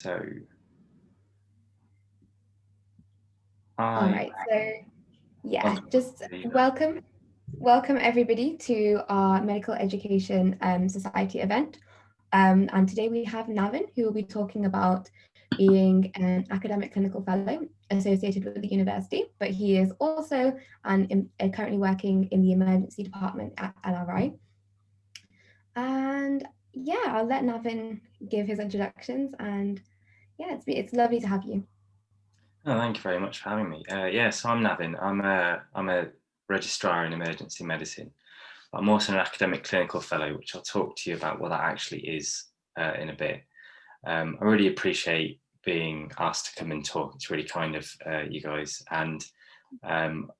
So, All right, so yeah, just welcome everybody to our Medical Education Society event. And today we have Navin, who will be talking about being an academic clinical fellow associated with the university, but he is also currently working in the emergency department at LRI. And yeah, I'll let Navin give his introductions, and yeah, it's lovely to have you. Oh, thank you very much for having me. So I'm Navin. I'm a registrar in emergency medicine. I'm also an academic clinical fellow, which I'll talk to you about what that actually is in a bit. I really appreciate being asked to come and talk. It's really kind of you guys. And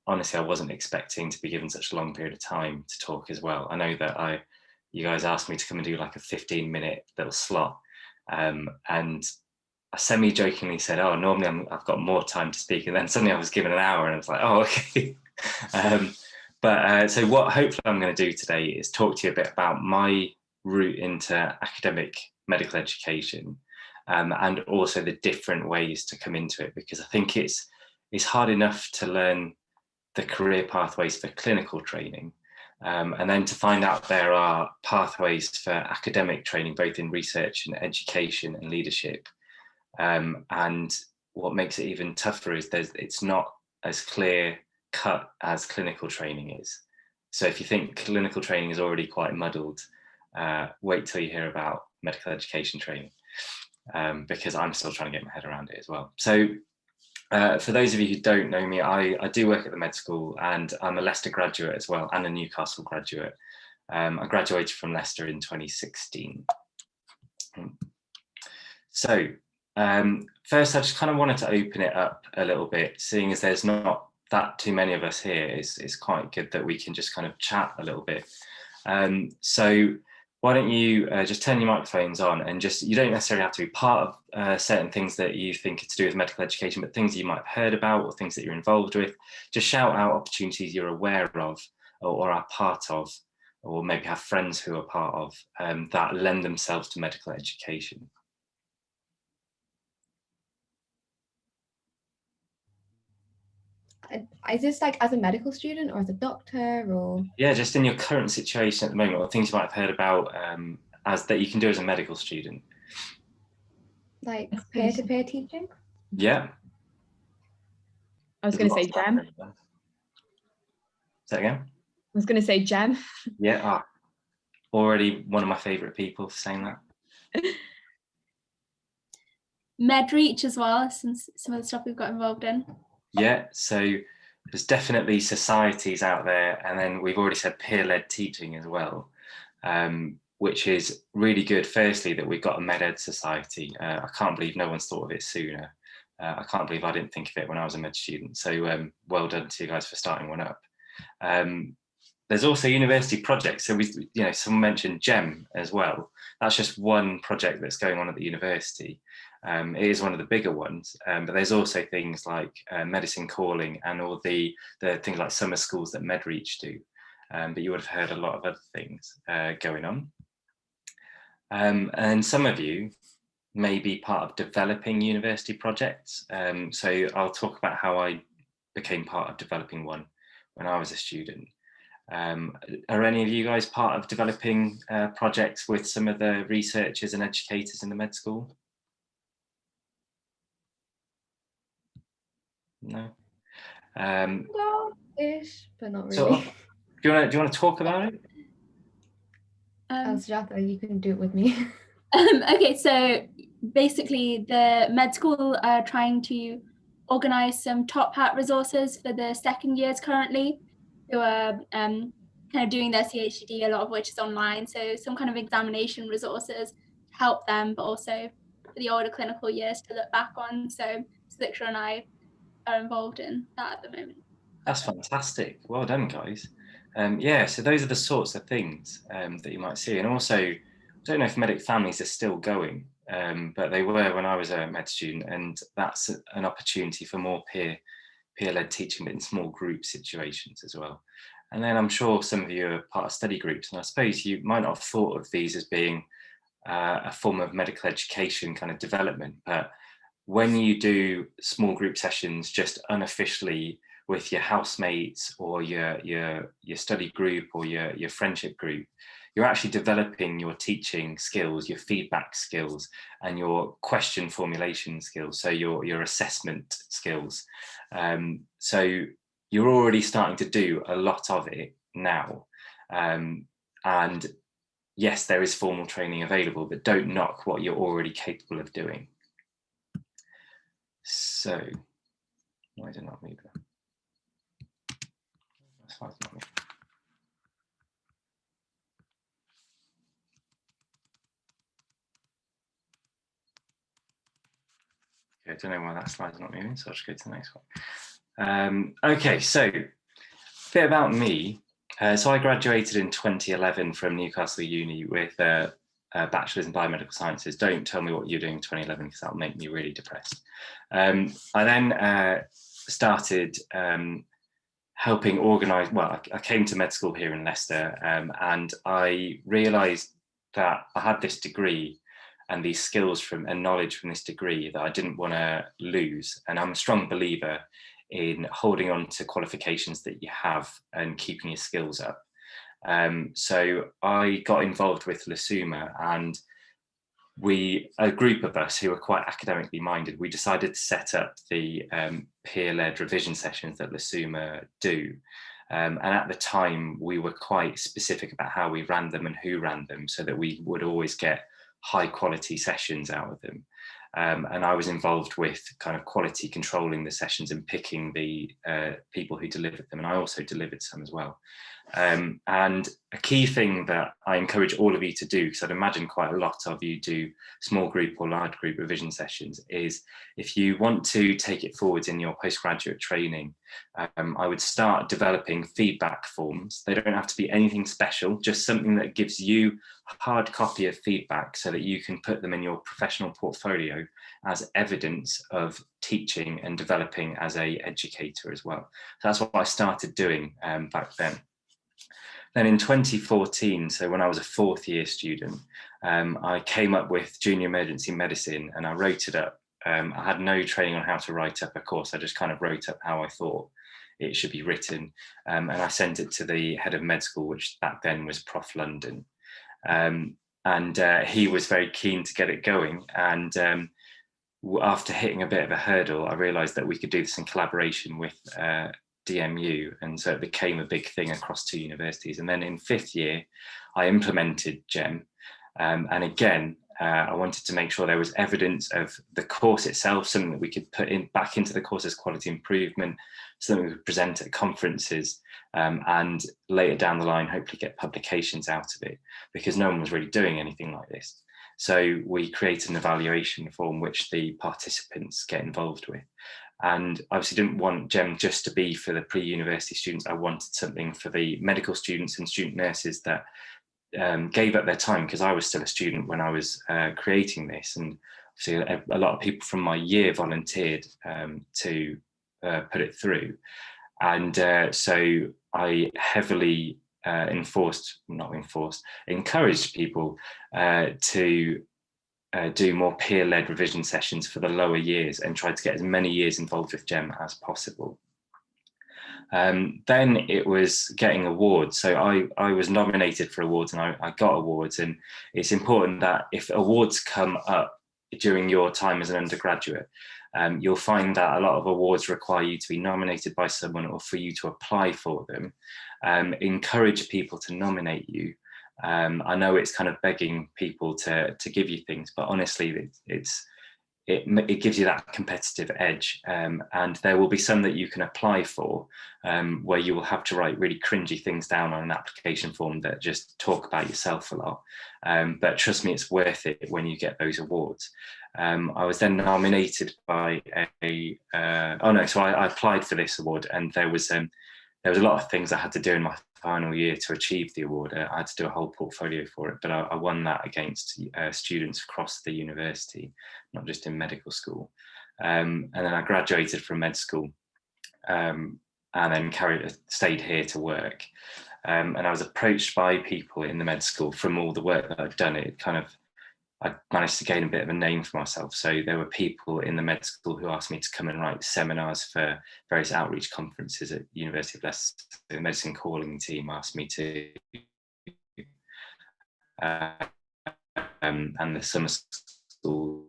honestly, I wasn't expecting to be given such a long period of time to talk as well. I know that you guys asked me to come and do like a 15-minute little slot. And I semi-jokingly said, "Oh, normally I've got more time to speak," and then suddenly I was given an hour, and I was like, "Oh, okay." So what hopefully I'm going to do today is talk to you a bit about my route into academic medical education, and also the different ways to come into it, because I think it's hard enough to learn the career pathways for clinical training, and then to find out there are pathways for academic training, both in research and education and leadership. And what makes it even tougher is it's not as clear cut as clinical training is. So if you think clinical training is already quite muddled, wait till you hear about medical education training, because I'm still trying to get my head around it as well. So for those of you who don't know me, I do work at the med school, and I'm a Leicester graduate as well, and a Newcastle graduate. I graduated from Leicester in 2016. So first, I just kind of wanted to open it up a little bit, seeing as there's not that too many of us here. It's quite good that we can just kind of chat a little bit. So why don't you just turn your microphones on, and you don't necessarily have to be part of certain things that you think are to do with medical education, but things you might have heard about or things that you're involved with. Just shout out opportunities you're aware of or are part of, or maybe have friends who are part of, that lend themselves to medical education. Is this like as a medical student or as a doctor, or? Yeah, just in your current situation at the moment, or things you might have heard about as that you can do as a medical student. Like peer-to-peer teaching? Yeah. I was going to say GEM. Say that again? I was going to say GEM. Yeah, already one of my favourite people for saying that. MedReach as well, since some of the stuff we've got involved in. Yeah, so there's definitely societies out there, and then we've already said peer-led teaching as well, which is really good. Firstly, that we've got a MedEd society. I can't believe no one's thought of it sooner. I can't believe I didn't think of it when I was a med student. So well done to you guys for starting one up. There's also university projects. So someone mentioned GEM as well. That's just one project that's going on at the university. It is one of the bigger ones, but there's also things like Medicine Calling and all the things like summer schools that MedReach do. But you would have heard a lot of other things going on. And some of you may be part of developing university projects. So I'll talk about how I became part of developing one when I was a student. Are any of you guys part of developing projects with some of the researchers and educators in the med school? No. Ish, but not really. So, do you want to talk about it? Sujatha, you can do it with me. Okay, so basically the med school are trying to organise some top hat resources for the second years currently, who are kind of doing their CHD, a lot of which is online. So some kind of examination resources to help them, but also for the older clinical years to look back on. So Sliksha and I are involved in that at the moment. That's fantastic. Well done, guys. Yeah, so those are the sorts of things that you might see. And also, I don't know if medic families are still going, but they were when I was a med student, and that's an opportunity for more peer-led teaching, but in small group situations as well. And then I'm sure some of you are part of study groups, and I suppose you might not have thought of these as being a form of medical education kind of development. But when you do small group sessions just unofficially with your housemates or your study group or your friendship group, you're actually developing your teaching skills, your feedback skills, and your question formulation skills, so your assessment skills. So you're already starting to do a lot of it now. And yes, there is formal training available, but don't knock what you're already capable of doing. So, why did I not move that? That's fine, not me. Okay, I don't know why that slide's not moving, so I'll just go to the next one. Okay, so a bit about me. So I graduated in 2011 from Newcastle Uni with a bachelor's in biomedical sciences. Don't tell me what you're doing in 2011 because that'll make me really depressed. I then started helping organise, well, I came to med school here in Leicester, and I realised that I had this degree and these skills and knowledge from this degree that I didn't want to lose. And I'm a strong believer in holding on to qualifications that you have and keeping your skills up. So I got involved with LeSuma, and a group of us who were quite academically minded, we decided to set up the peer-led revision sessions that LeSuma do. And at the time, we were quite specific about how we ran them and who ran them, so that we would always get high quality sessions out of them. And I was involved with kind of quality controlling the sessions and picking the people who delivered them. And I also delivered some as well. And a key thing that I encourage all of you to do, because I'd imagine quite a lot of you do small group or large group revision sessions, is if you want to take it forward in your postgraduate training, I would start developing feedback forms. They don't have to be anything special, just something that gives you a hard copy of feedback so that you can put them in your professional portfolio as evidence of teaching and developing as an educator as well. So that's what I started doing back then. Then in 2014, so when I was a fourth year student, I came up with junior emergency medicine and I wrote it up. I had no training on how to write up a course. I just kind of wrote up how I thought it should be written. And I sent it to the head of med school, which back then was Prof London. And he was very keen to get it going. And after hitting a bit of a hurdle, I realized that we could do this in collaboration with DMU, and so it became a big thing across two universities. And then in fifth year, I implemented GEM, and again, I wanted to make sure there was evidence of the course itself, something that we could put back into the course as quality improvement, something we could present at conferences, and later down the line, hopefully get publications out of it, because no one was really doing anything like this. So we created an evaluation form which the participants get involved with. And obviously didn't want GEM just to be for the pre-university students. I wanted something for the medical students and student nurses that gave up their time, because I was still a student when I was creating this. And obviously a lot of people from my year volunteered to put it through. And so I heavily encouraged people to do more peer-led revision sessions for the lower years and tried to get as many years involved with GEM as possible. Then it was getting awards. So I was nominated for awards and I got awards. And it's important that if awards come up during your time as an undergraduate, you'll find that a lot of awards require you to be nominated by someone or for you to apply for them. Encourage people to nominate you. I know it's kind of begging people to give you things, but honestly, it gives you that competitive edge. And there will be some that you can apply for, where you will have to write really cringy things down on an application form that just talk about yourself a lot. But trust me, it's worth it when you get those awards. I was then nominated by so I applied for this award, and there was a lot of things I had to do in my final year to achieve the award. I had to do a whole portfolio for it, but I won that against students across the university, not just in medical school. And then I graduated from med school, and then stayed here to work. And I was approached by people in the med school from all the work that I've done. It kind of I managed to gain a bit of a name for myself. So there were people in the med school who asked me to come and write seminars for various outreach conferences at University of Leicester. The medicine calling team asked me to, and the summer school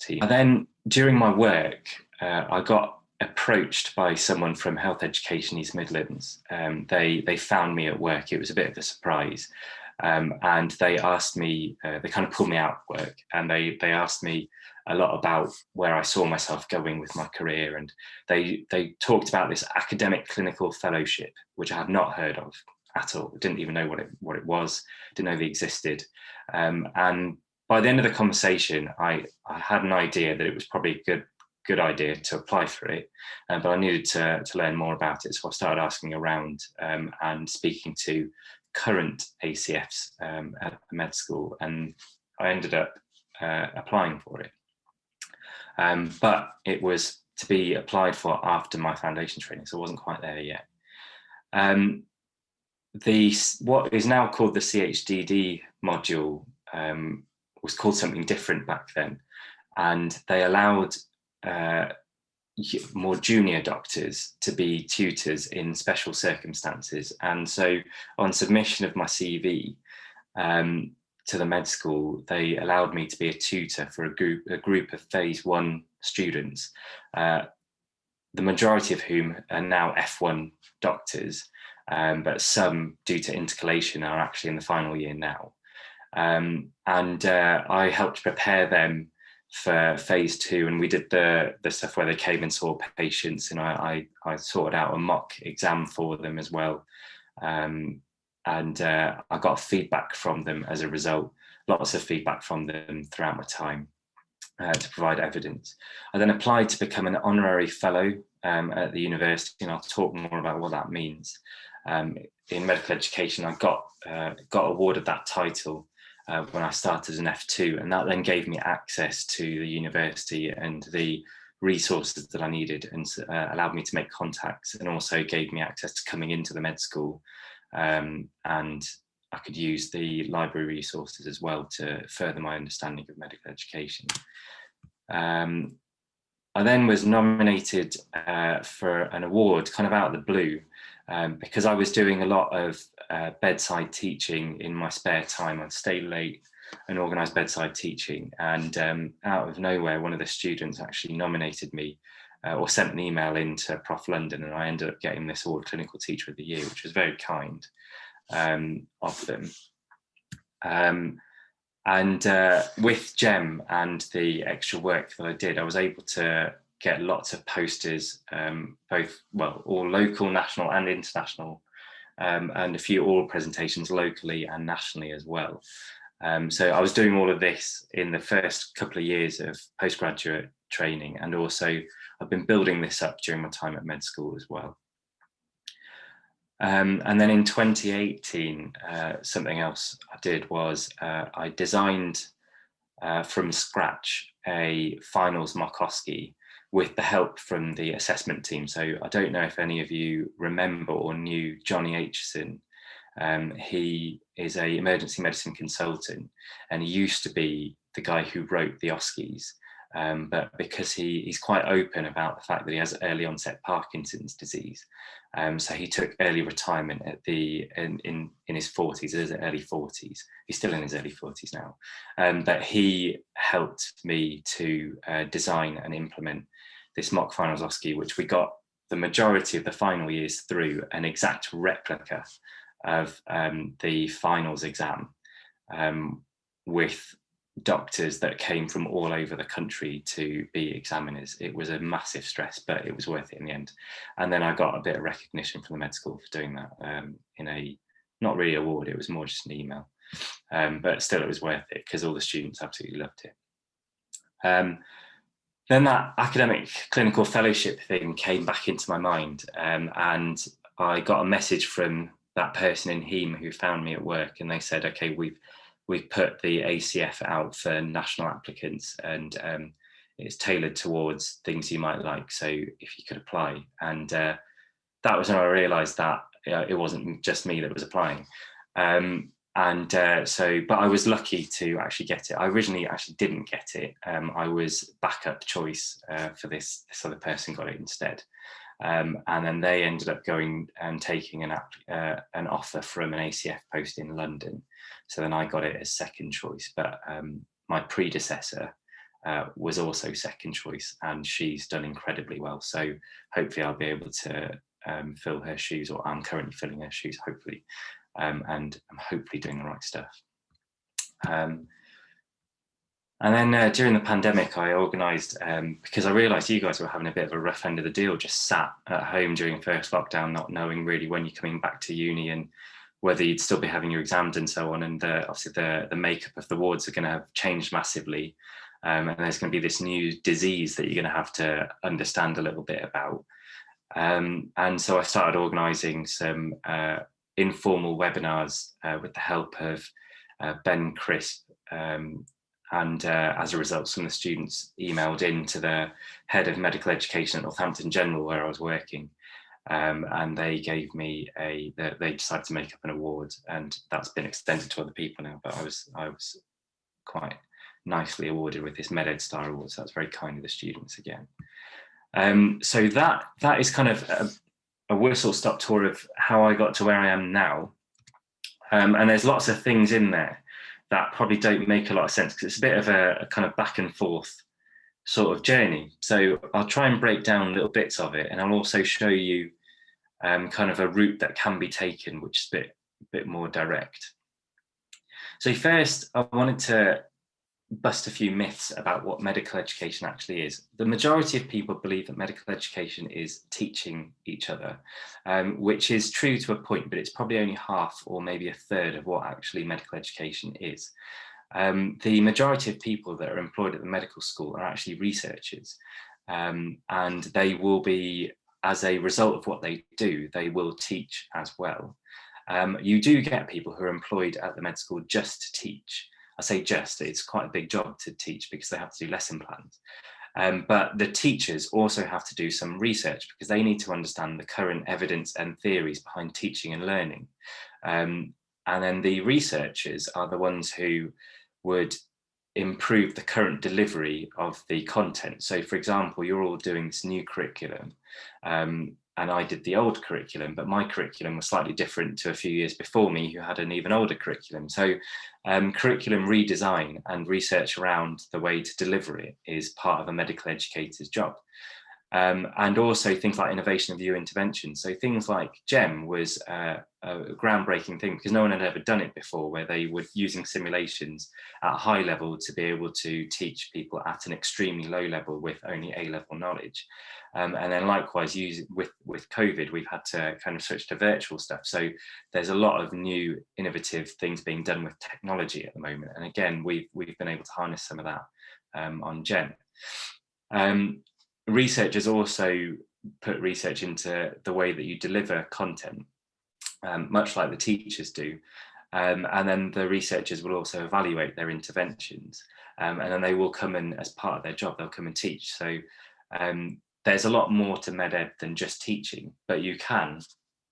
team. And then during my work, I got approached by someone from Health Education East Midlands. They found me at work. It was a bit of a surprise. And they asked me, they kind of pulled me out of work, and they asked me a lot about where I saw myself going with my career. And they talked about this academic clinical fellowship, which I had not heard of at all. Didn't even know what it was, didn't know they existed. And by the end of the conversation, I had an idea that it was probably a good idea to apply for it, but I needed to learn more about it. So I started asking around and speaking to current ACFs at the med school, and I ended up applying for it. But it was to be applied for after my foundation training, so I wasn't quite there yet. What is now called the CHDD module was called something different back then, and they allowed more junior doctors to be tutors in special circumstances. And so on submission of my CV to the med school, they allowed me to be a tutor for a group of phase 1 students, the majority of whom are now F1 doctors, but some, due to intercalation, are actually in the final year now. And I helped prepare them for phase 2, and we did the stuff where they came and saw patients, and I sorted out a mock exam for them as well, and I got feedback from them as a result, lots of feedback from them throughout my time to provide evidence. I then applied to become an honorary fellow at the university, and I'll talk more about what that means. In medical education, I got awarded that title when I started as an F2, and that then gave me access to the university and the resources that I needed, and allowed me to make contacts, and also gave me access to coming into the med school, and I could use the library resources as well to further my understanding of medical education. I then was nominated for an award kind of out of the blue, because I was doing a lot of bedside teaching in my spare time. I'd stay late and organise bedside teaching, and out of nowhere, one of the students actually nominated me or sent an email in to Prof London, and I ended up getting this award, Clinical Teacher of the Year, which was very kind of them. And with GEM and the extra work that I did, I was able to get lots of posters, all local, national and international, and a few oral presentations locally and nationally as well. So I was doing all of this in the first couple of years of postgraduate training, and also I've been building this up during my time at med school as well. And then in 2018, something else I did was I designed from scratch a finals mock OSCE with the help from the assessment team. So I don't know if any of you remember or knew Johnny Aitchison. He is an emergency medicine consultant, and he used to be the guy who wrote the OSCEs. But because he's quite open about the fact that he has early onset Parkinson's disease, so he took early retirement at in his 40s, his early 40s. He's still in his early 40s now, but he helped me to design and implement this mock finals OSCE, which we got the majority of the final years through an exact replica of the finals exam, with doctors that came from all over the country to be examiners. It was a massive stress, but it was worth it in the end. And then I got a bit of recognition from the med school for doing that in a, not really award, it was more just an email. But still it was worth it because all the students absolutely loved it. Then that academic clinical fellowship thing came back into my mind, and I got a message from that person in HEME who found me at work, and they said, okay, we've put the ACF out for national applicants, and it's tailored towards things you might like, so if you could apply. And that was when I realised that it wasn't just me that was applying. And But I was lucky to actually get it. I originally actually didn't get it. I was backup choice for this other person got it instead. And then they ended up going and taking an offer from an ACF post in London. So then I got it as second choice, but my predecessor was also second choice, and she's done incredibly well. So hopefully I'll be able to fill her shoes, or I'm currently filling her shoes, hopefully. And I'm hopefully doing the right stuff. And then during the pandemic, I organised, because I realised you guys were having a bit of a rough end of the deal, just sat at home during first lockdown, not knowing really when you're coming back to uni and whether you'd still be having your exams and so on. And obviously the makeup of the wards are going to have changed massively. And there's going to be this new disease that you're going to have to understand a little bit about. And so I started organising some informal webinars with the help of Ben Crisp. And as a result, some of the students emailed in to the head of medical education at Northampton General, where I was working. And they gave me they decided to make up an award, and that's been extended to other people now, but I was quite nicely awarded with this MedEd Star Award, so that's very kind of the students again. So that is kind of a whistle-stop tour of how I got to where I am now. And there's lots of things in there that probably don't make a lot of sense, because it's a bit of a kind of back and forth sort of journey. So I'll try and break down little bits of it, and I'll also show you kind of a route that can be taken, which is a bit more direct. So first, I wanted to bust a few myths about what medical education actually is. The majority of people believe that medical education is teaching each other, which is true to a point, but it's probably only half or maybe a third of what actually medical education is. The majority of people that are employed at the medical school are actually researchers, and they will be, as a result of what they do, they will teach as well. You do get people who are employed at the med school just to teach. I say just, it's quite a big job to teach because they have to do lesson plans. But the teachers also have to do some research because they need to understand the current evidence and theories behind teaching and learning. And then the researchers are the ones who would improve the current delivery of the content. So for example, you're all doing this new curriculum, and I did the old curriculum, but my curriculum was slightly different to a few years before me who had an even older curriculum. So curriculum redesign and research around the way to deliver it is part of a medical educator's job. And also things like innovation of view intervention. So things like GEM was a groundbreaking thing because no one had ever done it before, where they were using simulations at a high level to be able to teach people at an extremely low level with only A-level knowledge. And then likewise, with COVID, we've had to kind of switch to virtual stuff. So there's a lot of new innovative things being done with technology at the moment. And again, we've been able to harness some of that on GEM. Researchers also put research into the way that you deliver content, much like the teachers do. And then the researchers will also evaluate their interventions. And then they will come in as part of their job, they'll come and teach. So there's a lot more to MedEd than just teaching, but you can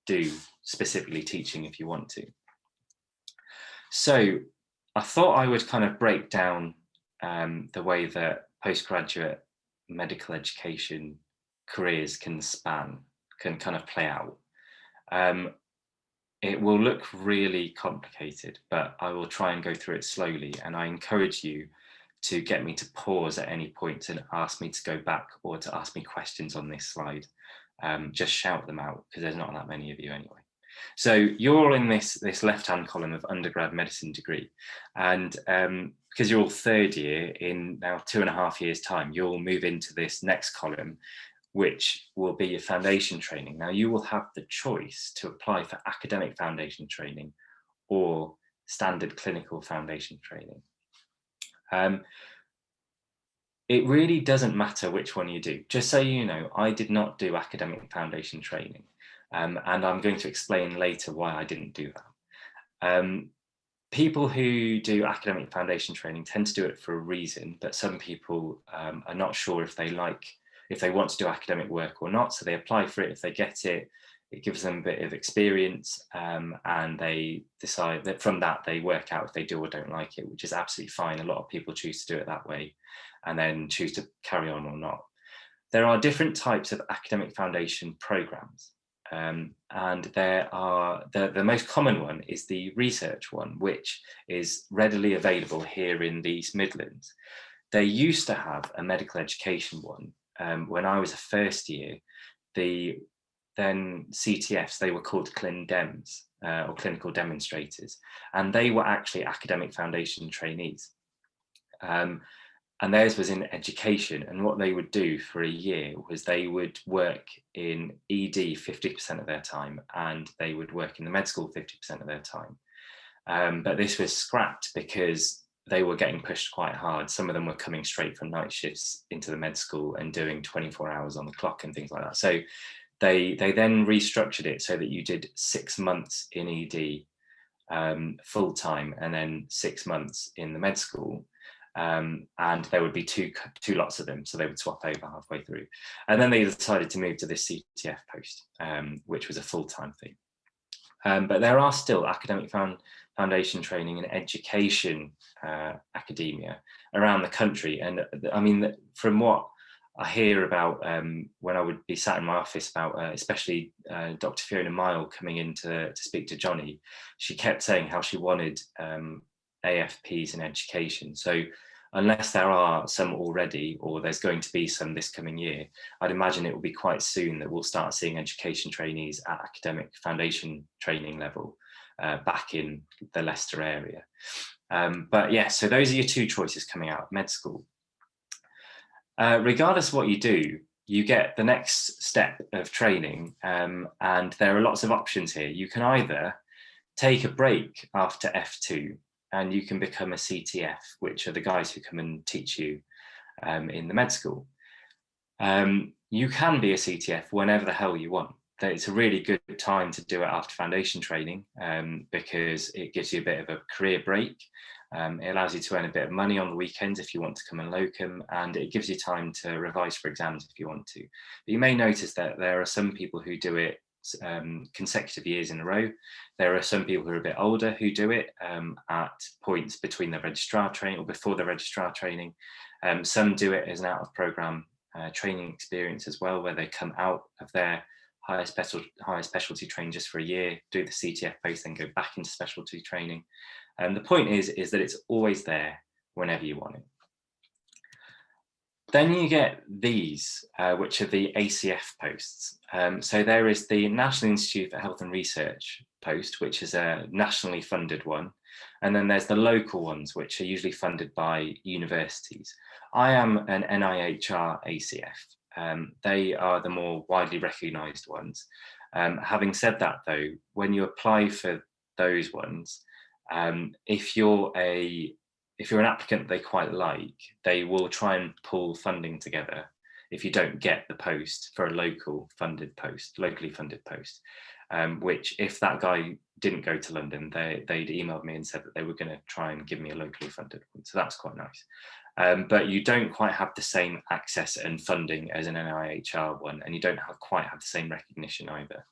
do specifically teaching if you want to. So I thought I would kind of break down the way that postgraduate medical education careers can kind of play out. It will look really complicated, but I will try and go through it slowly, and I encourage you to get me to pause at any point and ask me to go back or to ask me questions on this slide. Just shout them out because there's not that many of you anyway. So you're all in this left-hand column of undergrad medicine degree, and because you're all third year, in now 2.5 years time, you'll move into this next column, which will be your foundation training. Now you will have the choice to apply for academic foundation training or standard clinical foundation training. It really doesn't matter which one you do. Just so you know, I did not do academic foundation training. And I'm going to explain later why I didn't do that. People who do academic foundation training tend to do it for a reason, but some people are not sure if they want to do academic work or not, so they apply for it. If they get it, it gives them a bit of experience, and they decide that from that they work out if they do or don't like it, which is absolutely fine. A lot of people choose to do it that way and then choose to carry on or not. There are different types of academic foundation programs, and the most common one is the research one, which is readily available here in the East Midlands. They used to have a medical education one. When I was a first year, the then CTFs, they were called Clin Dems, or clinical demonstrators, and they were actually academic foundation trainees. And theirs was in education, and what they would do for a year was they would work in ED 50% of their time, and they would work in the med school 50% of their time. But this was scrapped because they were getting pushed quite hard. Some of them were coming straight from night shifts into the med school and doing 24 hours on the clock and things like that. So they then restructured it so that you did 6 months in ED full time, and then 6 months in the med school. And there would be two lots of them, so they would swap over halfway through. And then they decided to move to this CTF post, which was a full-time thing. But there are still academic foundation training and education academia around the country. And I mean, from what I hear about when I would be sat in my office about, especially Dr. Fiona Mile coming in to speak to Johnny, she kept saying how she wanted AFPs in education. So unless there are some already, or there's going to be some this coming year, I'd imagine it will be quite soon that we'll start seeing education trainees at academic foundation training level back in the Leicester area. But yeah, so those are your two choices coming out of med school. Regardless of what you do, you get the next step of training, and there are lots of options here. You can either take a break after F2 and you can become a CTF, which are the guys who come and teach you in the med school. You can be a CTF whenever the hell you want. It's a really good time to do it after foundation training, because it gives you a bit of a career break. It allows you to earn a bit of money on the weekends if you want to come and locum, and it gives you time to revise for exams if you want to. But you may notice that there are some people who do it consecutive years in a row. There are some people who are a bit older who do it at points between the registrar training or before the registrar training. Some do it as an out of programme training experience as well, where they come out of their higher specialty training just for a year, do the CTF post, then go back into specialty training. And the point is that it's always there whenever you want it. Then you get these, which are the ACF posts. So there is the National Institute for Health and Research post, which is a nationally funded one. And then there's the local ones, which are usually funded by universities. I am an NIHR ACF. They are the more widely recognised ones. Having said that, though, when you apply for those ones, if you're an applicant they quite like, they will try and pull funding together if you don't get the post for a locally funded post, which if that guy didn't go to London, they'd emailed me and said that they were going to try and give me a locally funded one. So that's quite nice. But you don't quite have the same access and funding as an NIHR one, and you don't quite have the same recognition either.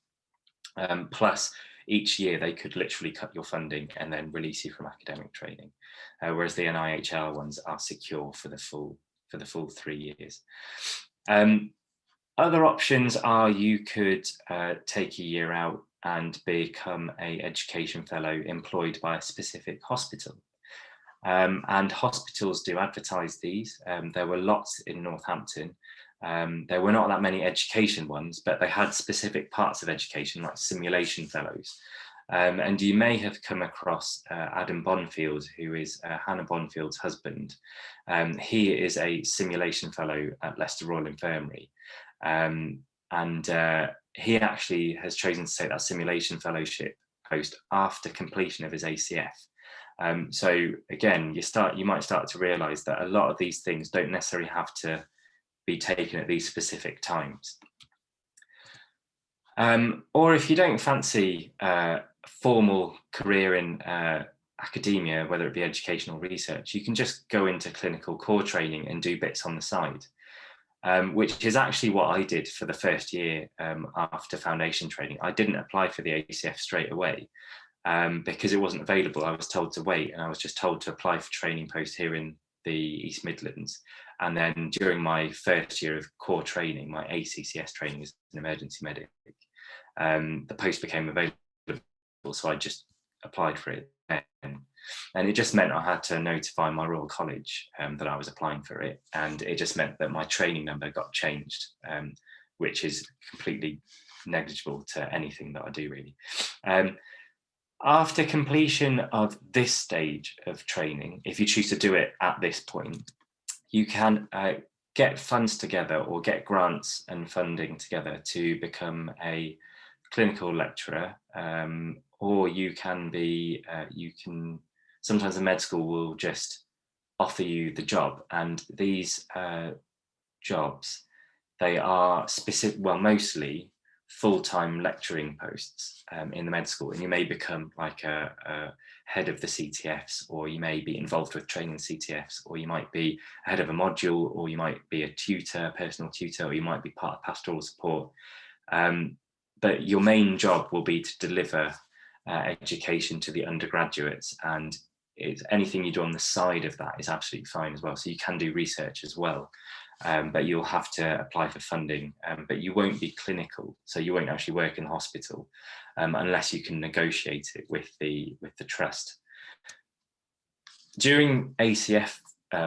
Plus, each year they could literally cut your funding and then release you from academic training, whereas the NIHR ones are secure for the full 3 years. Other options are you could take a year out and become an education fellow employed by a specific hospital. And hospitals do advertise these. There were lots in Northampton. There were not that many education ones, but they had specific parts of education like simulation fellows. And you may have come across Adam Bonfield, who is Hannah Bonfield's husband. He is a simulation fellow at Leicester Royal Infirmary. And he actually has chosen to take that simulation fellowship post after completion of his ACF. So again, you might start to realise that a lot of these things don't necessarily have to be taken at these specific times. Or if you don't fancy a formal career in academia, whether it be educational research, you can just go into clinical core training and do bits on the side. which is actually what I did for the first year after foundation training. I didn't apply for the ACF straight away because it wasn't available. I was told to wait, and I was just told to apply for training post here in the East Midlands. And then during my first year of core training, my ACCS training as an emergency medic, the post became available, so I just applied for it. And it just meant I had to notify my Royal College that I was applying for it, and it just meant that my training number got changed, which is completely negligible to anything that I do, really. After completion of this stage of training, if you choose to do it at this point, you can get funds together or get grants and funding together to become a clinical lecturer, or you can be, sometimes the med school will just offer you the job, and these jobs, they are specific, well, mostly full-time lecturing posts in the med school, and you may become like a head of the CTFs, or you may be involved with training CTFs, or you might be head of a module, or you might be a tutor, personal tutor, or you might be part of pastoral support. But your main job will be to deliver education to the undergraduates, and anything you do on the side of that is absolutely fine as well. So you can do research as well, but you'll have to apply for funding, but you won't be clinical, so you won't actually work in the hospital unless you can negotiate it with the trust. During ACF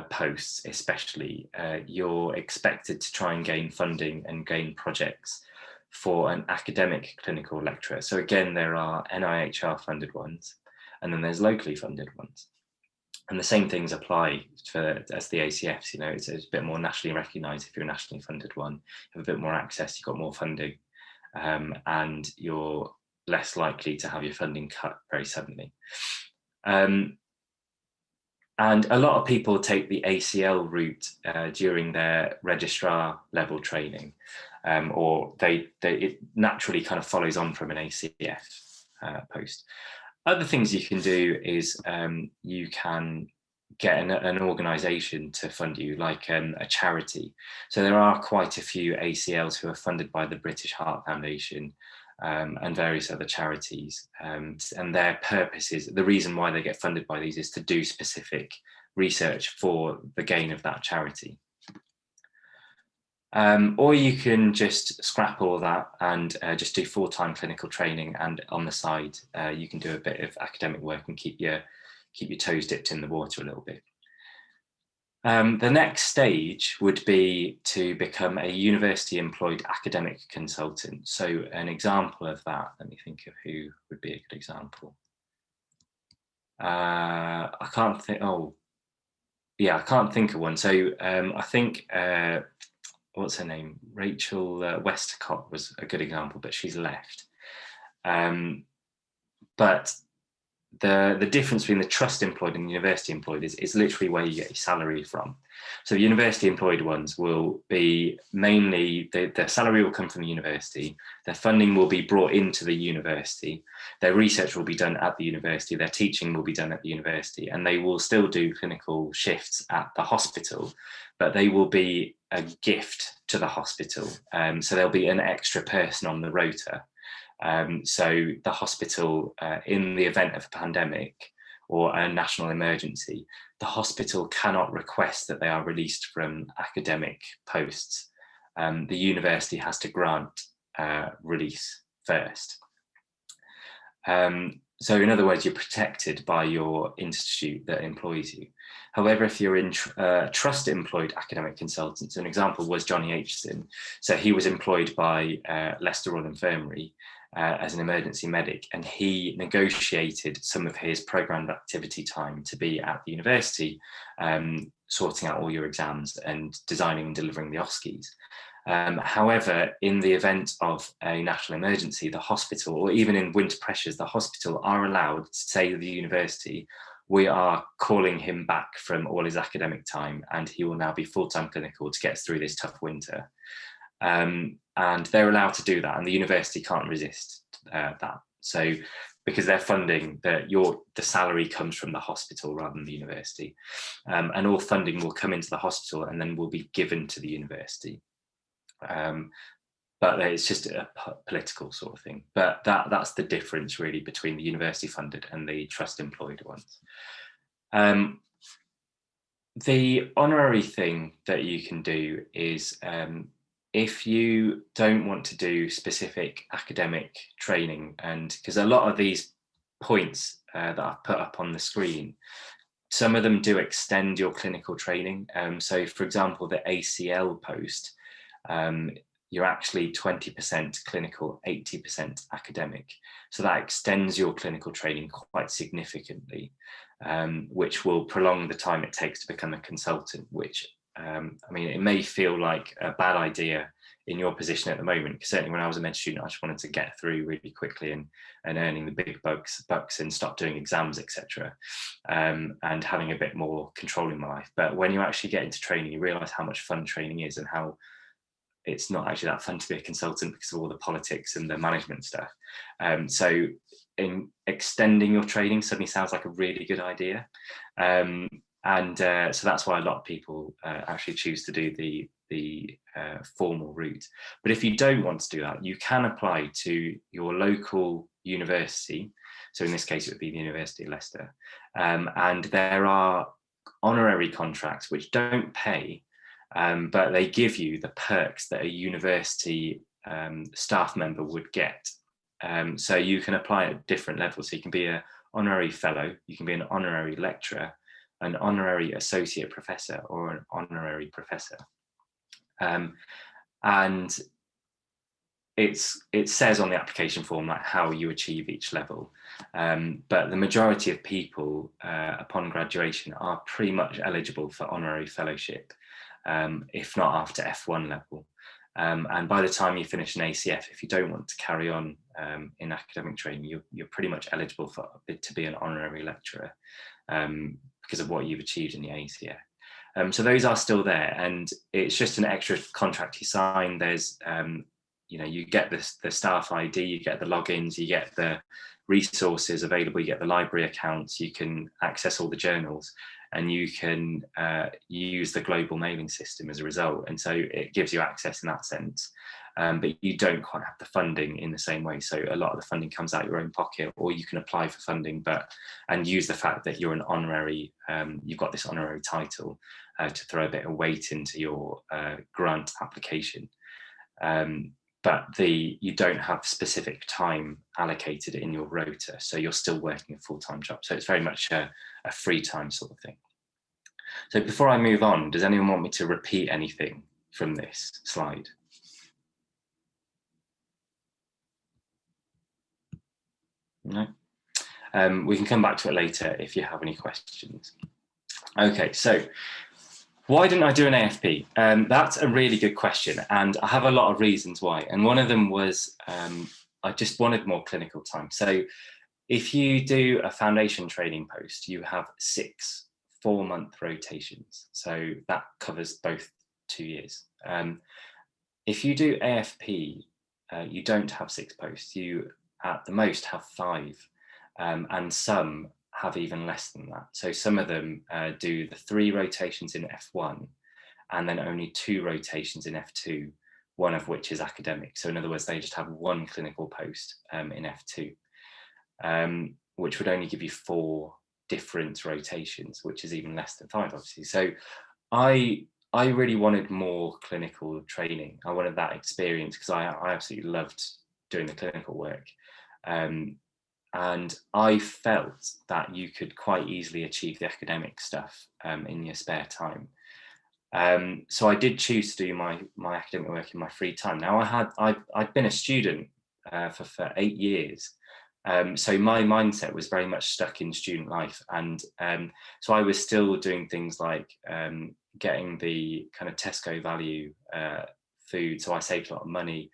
posts especially, you're expected to try and gain funding and gain projects for an academic clinical lecturer. So again, there are NIHR funded ones, and then there's locally funded ones. And the same things apply as the ACFs. You know, it's a bit more nationally recognised if you're a nationally funded one. You have a bit more access, you've got more funding, and you're less likely to have your funding cut very suddenly. And a lot of people take the ACL route during their registrar level training, or it naturally kind of follows on from an ACF post. Other things you can do is you can get an organisation to fund you, like a charity. So there are quite a few ACLs who are funded by the British Heart Foundation and various other charities. And their purpose is, the reason why they get funded by these is to do specific research for the gain of that charity. Or you can just scrap all that and just do full-time clinical training, and on the side you can do a bit of academic work and keep your toes dipped in the water a little bit. The next stage would be to become a university employed academic consultant. So an example of that, let me think of who would be a good example. I can't think, oh yeah, I can't think of one. So I think what's her name? Rachel Westcott was a good example, but she's left. But the difference between the trust employed and the university employed is literally where you get your salary from. So the university employed ones will be mainly, their salary will come from the university, their funding will be brought into the university, their research will be done at the university, their teaching will be done at the university, and they will still do clinical shifts at the hospital, but they will be a gift to the hospital. So there'll be an extra person on the rota. So the hospital, in the event of a pandemic or a national emergency, the hospital cannot request that they are released from academic posts. The university has to grant release first. So in other words, you're protected by your institute that employs you. However, if you're in trust employed academic consultants, an example was Johnny Aitchison. So he was employed by Leicester Royal Infirmary as an emergency medic, and he negotiated some of his programmed activity time to be at the university, sorting out all your exams and designing and delivering the OSCEs. However, in the event of a national emergency, the hospital, or even in winter pressures, the hospital are allowed to say to the university, we are calling him back from all his academic time, and he will now be full-time clinical to get us through this tough winter. And they're allowed to do that, and the university can't resist that. So because they're funding that the salary comes from the hospital rather than the university, and all funding will come into the hospital and then will be given to the university. But it's just a political sort of thing. But that's the difference really between the university funded and the trust employed ones. The honorary thing that you can do is, if you don't want to do specific academic training, and because a lot of these points that I've put up on the screen, some of them do extend your clinical training. So for example, the ACL post, you're actually 20% clinical, 80% academic. So that extends your clinical training quite significantly, which will prolong the time it takes to become a consultant, which, I mean, it may feel like a bad idea in your position at the moment, because certainly when I was a med student, I just wanted to get through really quickly and earning the big bucks and stop doing exams, etc., and having a bit more control in my life. But when you actually get into training, you realize how much fun training is and how it's not actually that fun to be a consultant because of all the politics and the management stuff. So in extending your training suddenly sounds like a really good idea. So that's why a lot of people actually choose to do the formal route. But if you don't want to do that, you can apply to your local university. So in this case, it would be the University of Leicester. And there are honorary contracts which don't pay, but they give you the perks that a university staff member would get. So you can apply at different levels. So you can be an honorary fellow, you can be an honorary lecturer, an honorary associate professor, or an honorary professor. And it says on the application form like how you achieve each level. But the majority of people upon graduation are pretty much eligible for honorary fellowship, if not after F1 level. And by the time you finish an ACF, if you don't want to carry on in academic training, you're pretty much eligible to be an honorary lecturer because of what you've achieved in the ACF. So those are still there, and it's just an extra contract you sign. There's, you get the staff ID, you get the logins, you get the resources available, you get the library accounts, you can access all the journals, and you can use the global mailing system as a result. And so it gives you access in that sense, but you don't quite have the funding in the same way. So a lot of the funding comes out of your own pocket, or you can apply for funding and use the fact that you're an honorary, you've got this honorary title to throw a bit of weight into your grant application. But you don't have specific time allocated in your rota, so you're still working a full-time job. So it's very much a free time sort of thing. So before I move on, does anyone want me to repeat anything from this slide? No? We can come back to it later if you have any questions. Okay, so why didn't I do an AFP? That's a really good question, and I have a lot of reasons why. And one of them was I just wanted more clinical time. So if you do a foundation training post, you have 6 4-month rotations. So that covers both 2 years. If you do AFP, you don't have 6 posts. You at the most have 5, and some have even less than that. So some of them do the 3 rotations in F1 and then only 2 rotations in F2, one of which is academic. So in other words, they just have 1 clinical post in F2, which would only give you 4 different rotations, which is even less than 5, obviously. So I really wanted more clinical training. I wanted that experience because I absolutely loved doing the clinical work. And I felt that you could quite easily achieve the academic stuff in your spare time. So I did choose to do my academic work in my free time. Now I've been a student for 8 years. So my mindset was very much stuck in student life. And so I was still doing things like getting the kind of Tesco value food. So I saved a lot of money.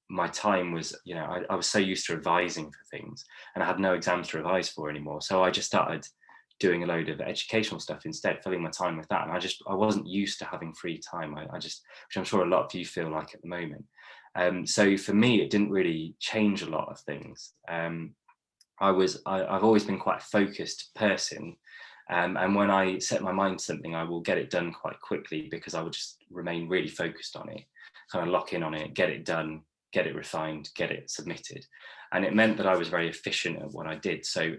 My time was, I was so used to revising for things, and I had no exams to revise for anymore. So I just started doing a load of educational stuff instead, filling my time with that. And I wasn't used to having free time. Which I'm sure a lot of you feel like at the moment. So for me, it didn't really change a lot of things. I've always been quite a focused person. And when I set my mind to something, I will get it done quite quickly, because I will just remain really focused on it, kind of lock in on it, get it done, get it refined, get it submitted. And it meant that I was very efficient at what I did. So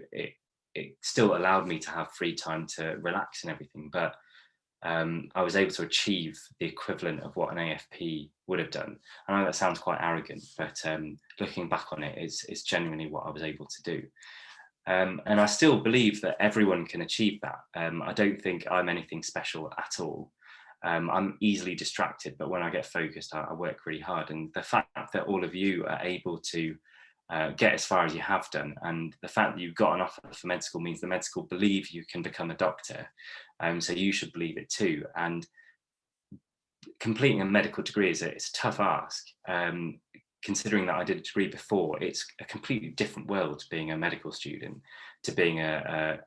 it still allowed me to have free time to relax and everything, but I was able to achieve the equivalent of what an AFP would have done. I know that sounds quite arrogant, but looking back on it, it's genuinely what I was able to do. And I still believe that everyone can achieve that. I don't think I'm anything special at all. I'm easily distracted, but when I get focused, I work really hard. And the fact that all of you are able to get as far as you have done, and the fact that you've got an offer for med school means the med school believe you can become a doctor. So you should believe it too. And completing a medical degree is a tough ask. Considering that I did a degree before, it's a completely different world being a medical student to being a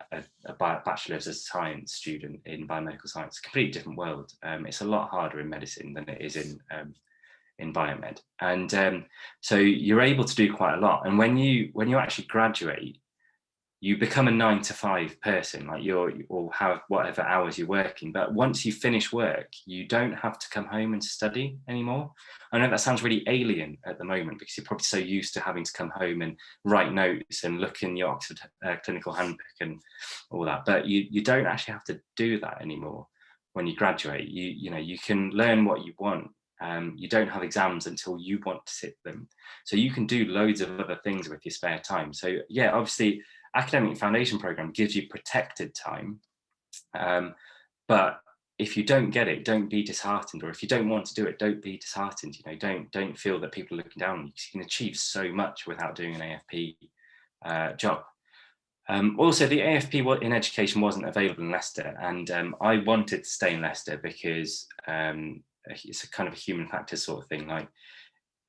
bachelor's of science student in biomedical science. A completely different world. It's a lot harder in medicine than it is in biomed, and so you're able to do quite a lot. And when you actually graduate, you become a 9-to-5 person, like or have whatever hours you're working. But once you finish work, you don't have to come home and study anymore. I know that sounds really alien at the moment, because you're probably so used to having to come home and write notes and look in the Oxford Clinical Handbook and all that. But you don't actually have to do that anymore when you graduate. You can learn what you want. You don't have exams until you want to sit them. So you can do loads of other things with your spare time. So yeah, obviously, academic foundation program gives you protected time, but if you don't get it, don't be disheartened. Or if you don't want to do it, don't be disheartened. Don't feel that people are looking down on you, because you can achieve so much without doing an AFP job. Also, the AFP in education wasn't available in Leicester, and I wanted to stay in Leicester because it's a kind of a human factors sort of thing. Like,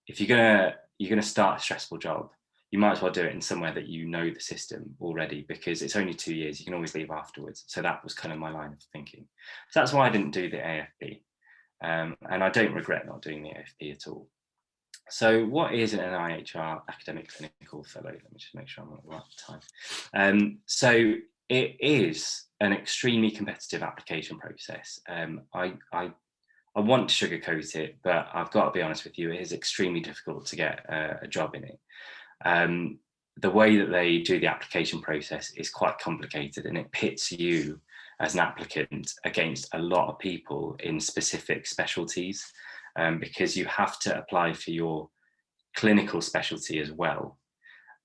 if you're gonna start a stressful job, you might as well do it in somewhere that you know the system already, because it's only 2 years, you can always leave afterwards. So that was kind of my line of thinking. So that's why I didn't do the AFP. And I don't regret not doing the AFP at all. So what is an IHR academic clinical fellow? Let me just make sure I'm at the right time. So it is an extremely competitive application process. I want to sugarcoat it, but I've got to be honest with you, it is extremely difficult to get a job in it. The way that they do the application process is quite complicated, and it pits you as an applicant against a lot of people in specific specialties, because you have to apply for your clinical specialty as well.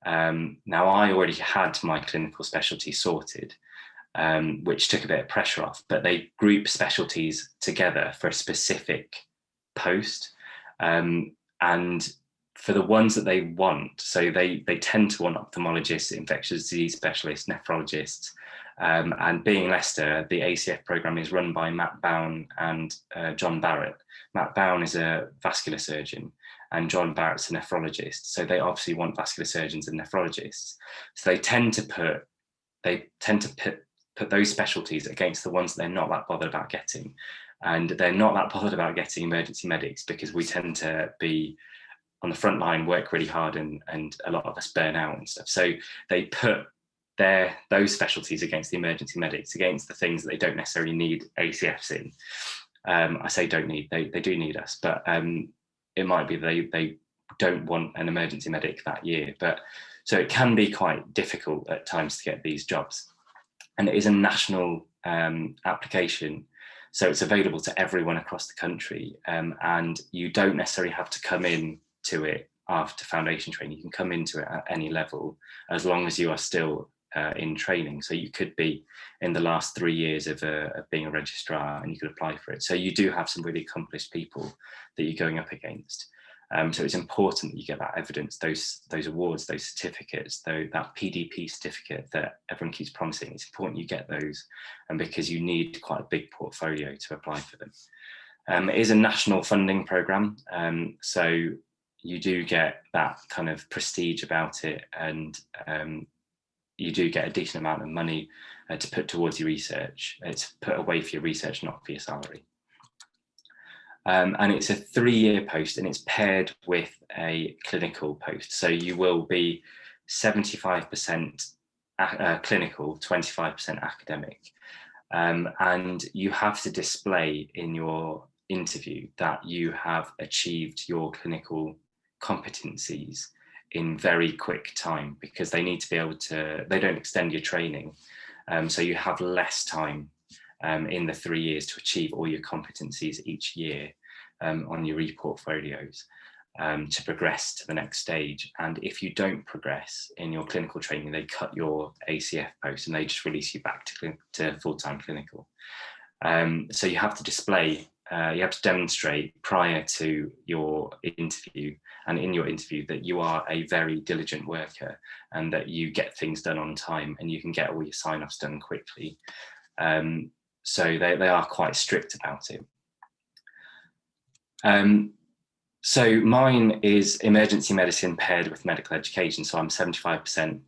Now, I already had my clinical specialty sorted, which took a bit of pressure off, but they group specialties together for a specific post. And for the ones that they want, so they tend to want ophthalmologists, infectious disease specialists, nephrologists, and being Leicester, the ACF programme is run by Matt Bown and John Barrett. Matt Bown is a vascular surgeon and John Barrett's a nephrologist, so they obviously want vascular surgeons and nephrologists. So they tend to put those specialties against the ones that they're not that bothered about getting. And they're not that bothered about getting emergency medics, because we tend to be on the front line, work really hard, and a lot of us burn out and stuff. So they put those specialties against the emergency medics, against the things that they don't necessarily need ACFs in. I say don't need, they do need us, but it might be they don't want an emergency medic that year. But so it can be quite difficult at times to get these jobs. And it is a national application, so it's available to everyone across the country, and you don't necessarily have to come in to it after foundation training. You can come into it at any level, as long as you are still in training. So you could be in the last 3 years of being a registrar, and you could apply for it. So you do have some really accomplished people that you're going up against. So it's important that you get that evidence, those awards, those certificates, that PDP certificate that everyone keeps promising. It's important you get those, and because you need quite a big portfolio to apply for them. It is a national funding programme, so you do get that kind of prestige about it, and you do get a decent amount of money to put towards your research. It's put away for your research, not for your salary. And it's a 3-year post, and it's paired with a clinical post. So you will be 75% clinical, 25% academic. And you have to display in your interview that you have achieved your clinical competencies in very quick time, because they need to be able to, they don't extend your training. So you have less time in the 3 years to achieve all your competencies each year on your e-portfolios to progress to the next stage. And if you don't progress in your clinical training, they cut your ACF post and they just release you back to full-time clinical. So you have to display, you have to demonstrate prior to your interview and in your interview that you are a very diligent worker and that you get things done on time and you can get all your sign-offs done quickly. So they are quite strict about it. So mine is emergency medicine paired with medical education. So I'm 75%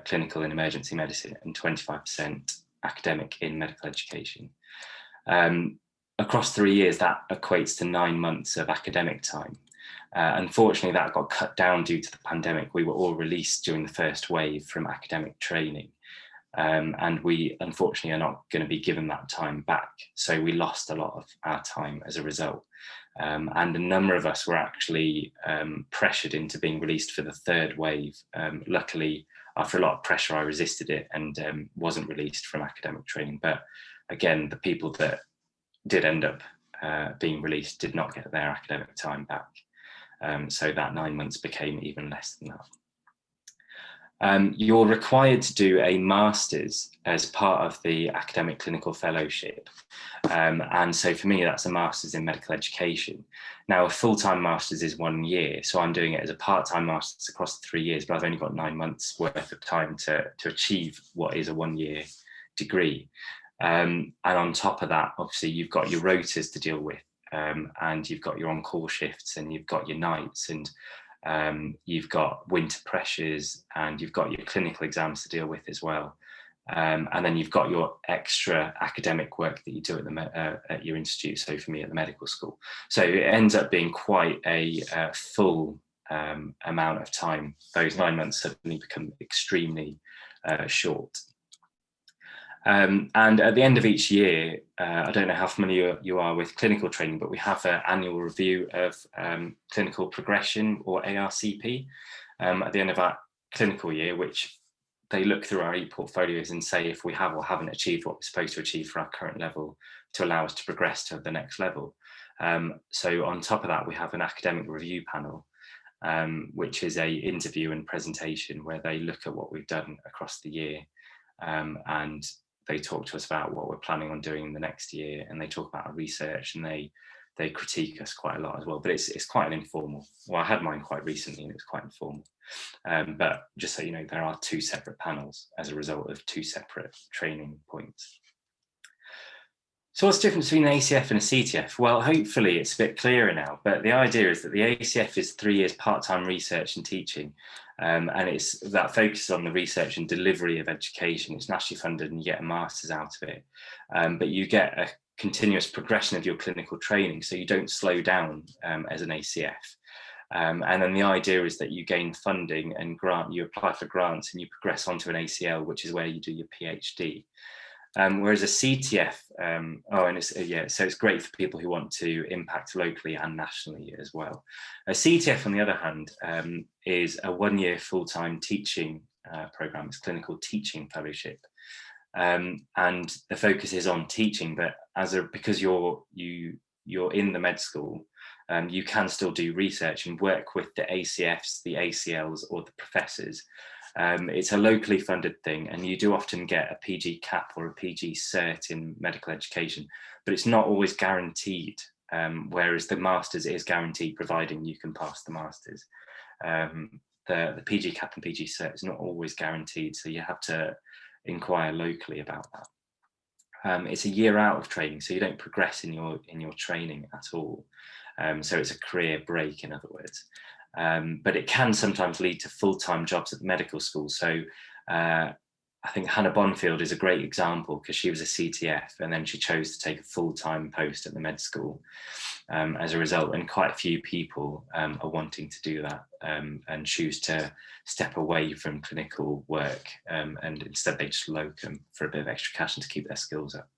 clinical in emergency medicine and 25% academic in medical education. Across 3 years, that equates to 9 months of academic time. Unfortunately, that got cut down due to the pandemic. We were all released during the first wave from academic training. And we unfortunately are not going to be given that time back. So we lost a lot of our time as a result. And a number of us were actually pressured into being released for the third wave. Luckily, after a lot of pressure, I resisted it and wasn't released from academic training. But again, the people that did end up being released did not get their academic time back. So that 9 months became even less than that. You're required to do a master's as part of the academic clinical fellowship. And so for me, that's a master's in medical education. Now, a full-time master's is 1 year. So I'm doing it as a part-time master's across 3 years, but I've only got 9 months worth of time to achieve what is a 1-year degree. And on top of that, obviously, you've got your rotas to deal with, and you've got your on-call shifts, and you've got your nights, and you've got winter pressures, and you've got your clinical exams to deal with as well. And then you've got your extra academic work that you do at your institute. So for me, at the medical school. So it ends up being quite a full amount of time. Those 9 months suddenly become extremely short. And at the end of each year, I don't know how familiar you are with clinical training, but we have an annual review of clinical progression, or ARCP, at the end of our clinical year, which they look through our e-portfolios and say if we have or haven't achieved what we're supposed to achieve for our current level to allow us to progress to the next level. So on top of that, we have an academic review panel, which is a interview and presentation where they look at what we've done across the year, and they talk to us about what we're planning on doing in the next year, and they talk about our research, and they critique us quite a lot as well. But it's quite an informal. Well, I had mine quite recently, and it was quite informal. But just so you know, there are 2 separate panels as a result of 2 separate training points. So what's the difference between an ACF and a CTF? Well, hopefully it's a bit clearer now, but the idea is that the ACF is 3 years part-time research and teaching, and it's that focuses on the research and delivery of education. It's nationally funded and you get a master's out of it, but you get a continuous progression of your clinical training, so you don't slow down as an ACF. And then the idea is that you gain funding and you apply for grants and you progress onto an ACL, which is where you do your PhD. Whereas a CTF, so it's great for people who want to impact locally and nationally as well. A CTF, on the other hand, is a 1-year full-time teaching program. It's clinical teaching fellowship, and the focus is on teaching. But because you're in the med school, you can still do research and work with the ACFs, the ACLs, or the professors. It's a locally funded thing, and you do often get a PG cap or a PG cert in medical education, but it's not always guaranteed, whereas the masters is guaranteed, providing you can pass the masters. The PG cap and PG cert is not always guaranteed, so you have to inquire locally about that. It's a year out of training, so you don't progress in your training at all. So it's a career break, in other words. But it can sometimes lead to full-time jobs at the medical school. So I think Hannah Bonfield is a great example, because she was a CTF and then she chose to take a full-time post at the med school as a result, and quite a few people are wanting to do that and choose to step away from clinical work, and instead they just locum for a bit of extra cash and to keep their skills up.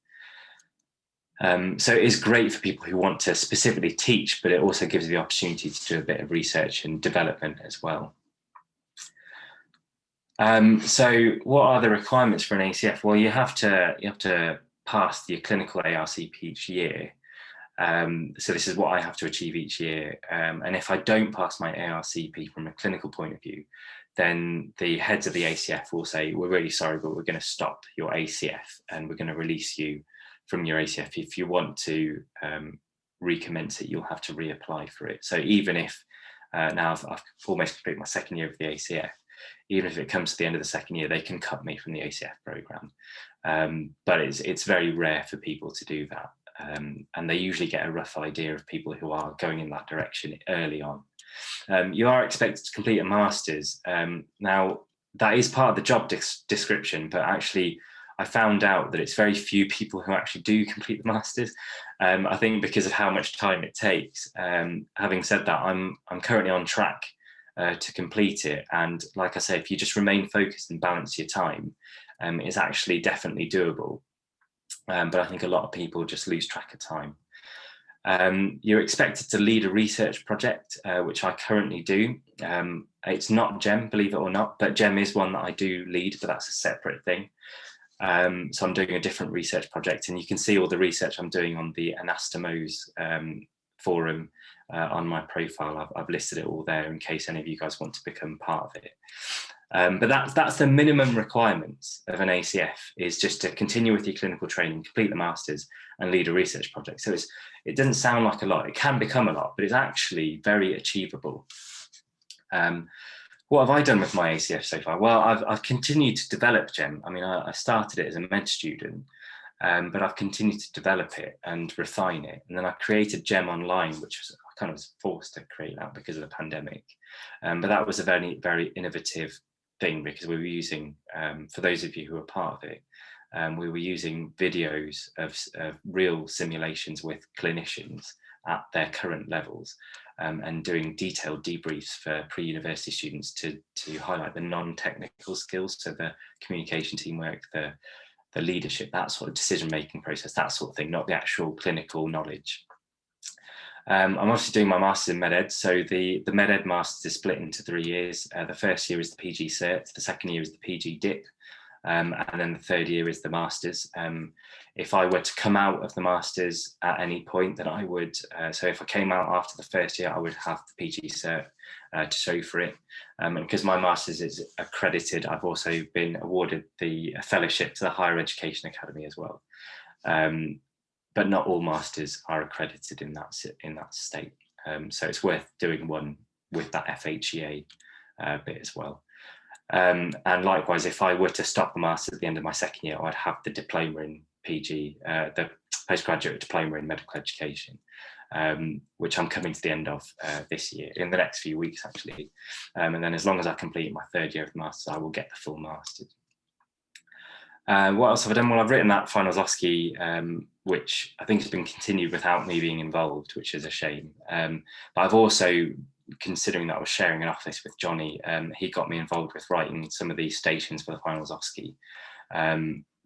So it is great for people who want to specifically teach, but it also gives you the opportunity to do a bit of research and development as well. So what are the requirements for an ACF? Well, you have to pass your clinical ARCP each year. So this is what I have to achieve each year. And if I don't pass my ARCP from a clinical point of view, then the heads of the ACF will say, we're really sorry, but we're going to stop your ACF and we're going to release you from your ACF. If you want to recommence it, you'll have to reapply for it. So even if now I've almost completed my second year of the ACF, even if it comes to the end of the second year, they can cut me from the ACF programme. But it's very rare for people to do that. And they usually get a rough idea of people who are going in that direction early on. You are expected to complete a master's. Now, that is part of the job description, but actually I found out that it's very few people who actually do complete the master's. I think because of how much time it takes. Having said that, I'm currently on track to complete it. And like I say, if you just remain focused and balance your time, it's actually definitely doable. But I think a lot of people just lose track of time. You're expected to lead a research project, which I currently do. It's not GEM, believe it or not, but GEM is one that I do lead, but that's a separate thing. So I'm doing a different research project, and you can see all the research I'm doing on the Anastomose forum on my profile. I've listed it all there in case any of you guys want to become part of it. But that's the minimum requirements of an ACF, is just to continue with your clinical training, complete the masters, and lead a research project. So it doesn't sound like a lot. It can become a lot, but it's actually very achievable. What have I done with my ACF so far? Well, I've continued to develop GEM. I mean, I started it as a med student, but I've continued to develop it and refine it. And then I created GEM Online, which was, I kind of was forced to create that because of the pandemic. But that was a very, very innovative thing, because we were using, for those of you who are part of it, we were using videos of real simulations with clinicians at their current levels, and doing detailed debriefs for pre-university students to highlight the non-technical skills, so the communication, teamwork, the leadership, that sort of decision-making process, that sort of thing, not the actual clinical knowledge. I'm obviously doing my master's in MedEd, so the MedEd master's is split into 3 years. The first year is the PG Cert, the second year is the PG Dip, and then the third year is the master's. If I were to come out of the master's at any point, then I would, so if I came out after the first year, I would have the PG Cert to show for it. And because my master's is accredited, I've also been awarded the fellowship to the Higher Education Academy as well. But not all masters are accredited in that state. So it's worth doing one with that FHEA bit as well. And likewise, if I were to stop the master's at the end of my second year, I'd have the diploma in PG, the postgraduate diploma in medical education, which I'm coming to the end of this year, in the next few weeks actually. And then as long as I complete my third year of the master's, I will get the full master's. What else have I done? Well, I've written that finals OSCE, which I think has been continued without me being involved, which is a shame. But I've also, considering that I was sharing an office with Johnny, he got me involved with writing some of these stations for the finals OSCE.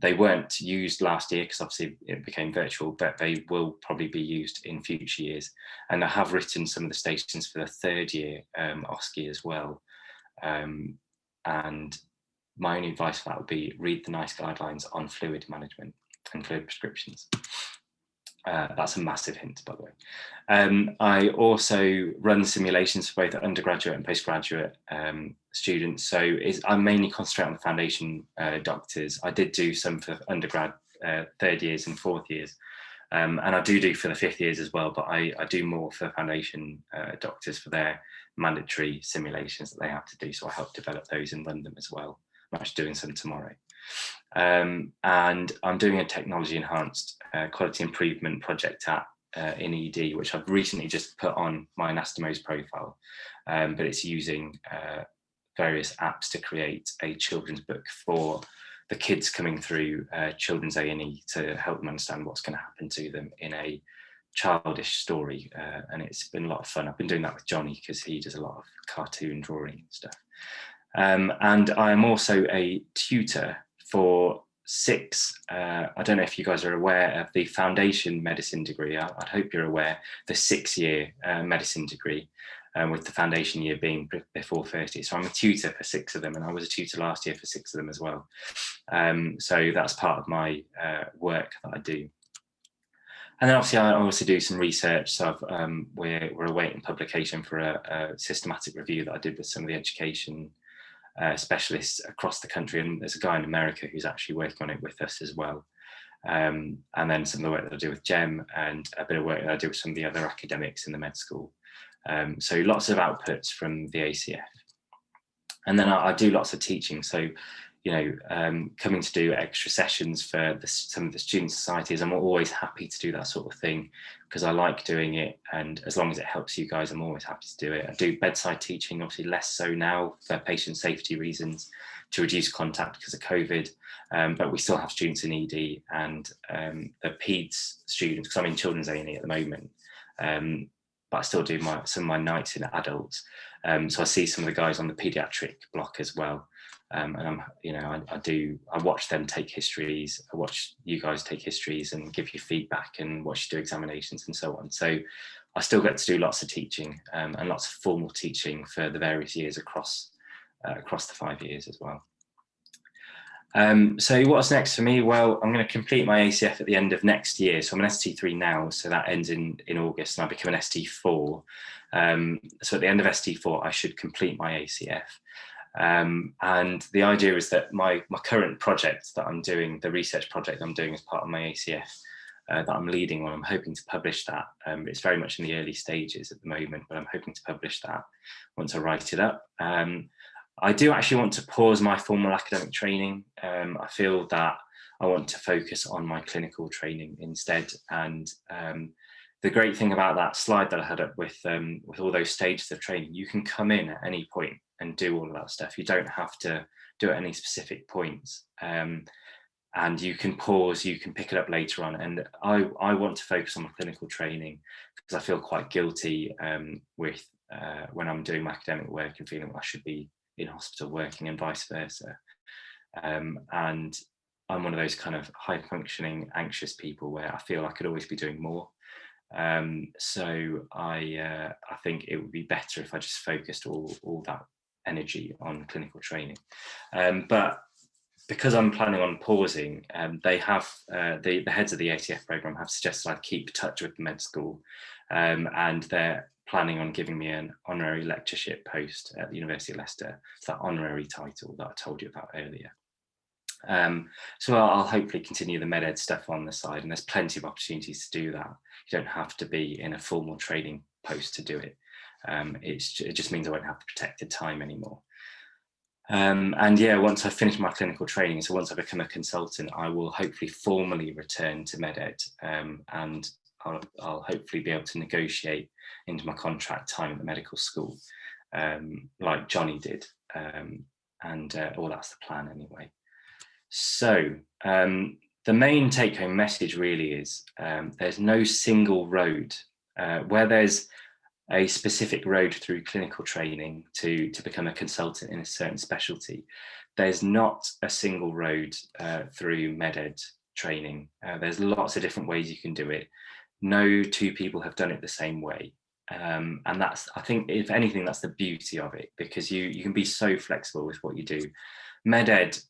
They weren't used last year because obviously it became virtual, but they will probably be used in future years. And I have written some of the stations for the third year OSCE as well. And my only advice for that would be read the NICE guidelines on fluid management and fluid prescriptions. That's a massive hint, by the way. I also run simulations for both undergraduate and postgraduate students. So I mainly concentrate on the foundation doctors. I did do some for undergrad, third years and fourth years. And I do for the fifth years as well, but I do more for foundation doctors for their mandatory simulations that they have to do. So I help develop those and run them as well. I'm actually doing some tomorrow. And I'm doing a technology enhanced quality improvement project in ED, which I've recently just put on my Anastomose profile, but it's using various apps to create a children's book for the kids coming through children's A&E to help them understand what's going to happen to them in a childish story, and it's been a lot of fun. I've been doing that with Johnny because he does a lot of cartoon drawing and stuff. And I am also a tutor for 6, I don't know if you guys are aware of the foundation medicine degree. I'd hope you're aware, the 6-year medicine degree, with the foundation year being before 30. So I'm a tutor for 6 of them, and I was a tutor last year for 6 of them as well. So that's part of my work that I do. And then obviously I also do some research. So we're awaiting publication for a systematic review that I did with some of the education specialists across the country, and there's a guy in America who's actually working on it with us as well. And then some of the work that I do with Jem, and a bit of work that I do with some of the other academics in the med school. So lots of outputs from the ACF. And then I do lots of teaching. So, you know, coming to do extra sessions for some of the student societies, I'm always happy to do that sort of thing because I like doing it, and as long as it helps you guys, I'm always happy to do it. I do bedside teaching, obviously less so now for patient safety reasons, to reduce contact because of COVID, but we still have students in ED and the PEDS students, because I'm in children's A&E at the moment, but I still do some of my nights in adults. So I see some of the guys on the paediatric block as well. And I'm, you know, I watch them take histories, I watch you guys take histories and give you feedback and watch you do examinations and so on. So I still get to do lots of teaching and lots of formal teaching for the various years across the 5 years as well. So what's next for me? Well, I'm going to complete my ACF at the end of next year. So I'm an ST3 now, so that ends in August, and I become an ST4. So at the end of ST4, I should complete my ACF. And the idea is that my current project that I'm doing, the research project I'm doing as part of my ACF, that I'm leading on, I'm hoping to publish that. It's very much in the early stages at the moment, but I'm hoping to publish that once I write it up. I do actually want to pause my formal academic training. I feel that I want to focus on my clinical training instead. And the great thing about that slide that I had up with all those stages of training, you can come in at any point and do all of that stuff. You don't have to do it at any specific points. And you can pause, you can pick it up later on. And I want to focus on my clinical training because I feel quite guilty with when I'm doing my academic work and feeling I should be in hospital working and vice versa. And I'm one of those kind of high functioning, anxious people where I feel I could always be doing more. So I think it would be better if I just focused all that energy on clinical training. But because I'm planning on pausing, they have the heads of the ACF program have suggested I keep touch with the med school, and they're planning on giving me an honorary lectureship post at the University of Leicester. It's that honorary title that I told you about earlier. So I'll hopefully continue the MedEd stuff on the side, and there's plenty of opportunities to do that. You don't have to be in a formal training post to do it. It just means I won't have the protected time anymore. And yeah, once I finish my clinical training, so once I become a consultant, I will hopefully formally return to MedEd, and I'll hopefully be able to negotiate into my contract time at the medical school, like Johnny did, and that's the plan anyway. So the main take-home message really is there's no single road. Where there's a specific road through clinical training to become a consultant in a certain specialty, there's not a single road through MedEd training. There's lots of different ways you can do it. No two people have done it the same way. And that's, I think, if anything, that's the beauty of it, because you can be so flexible with what you do. MedEd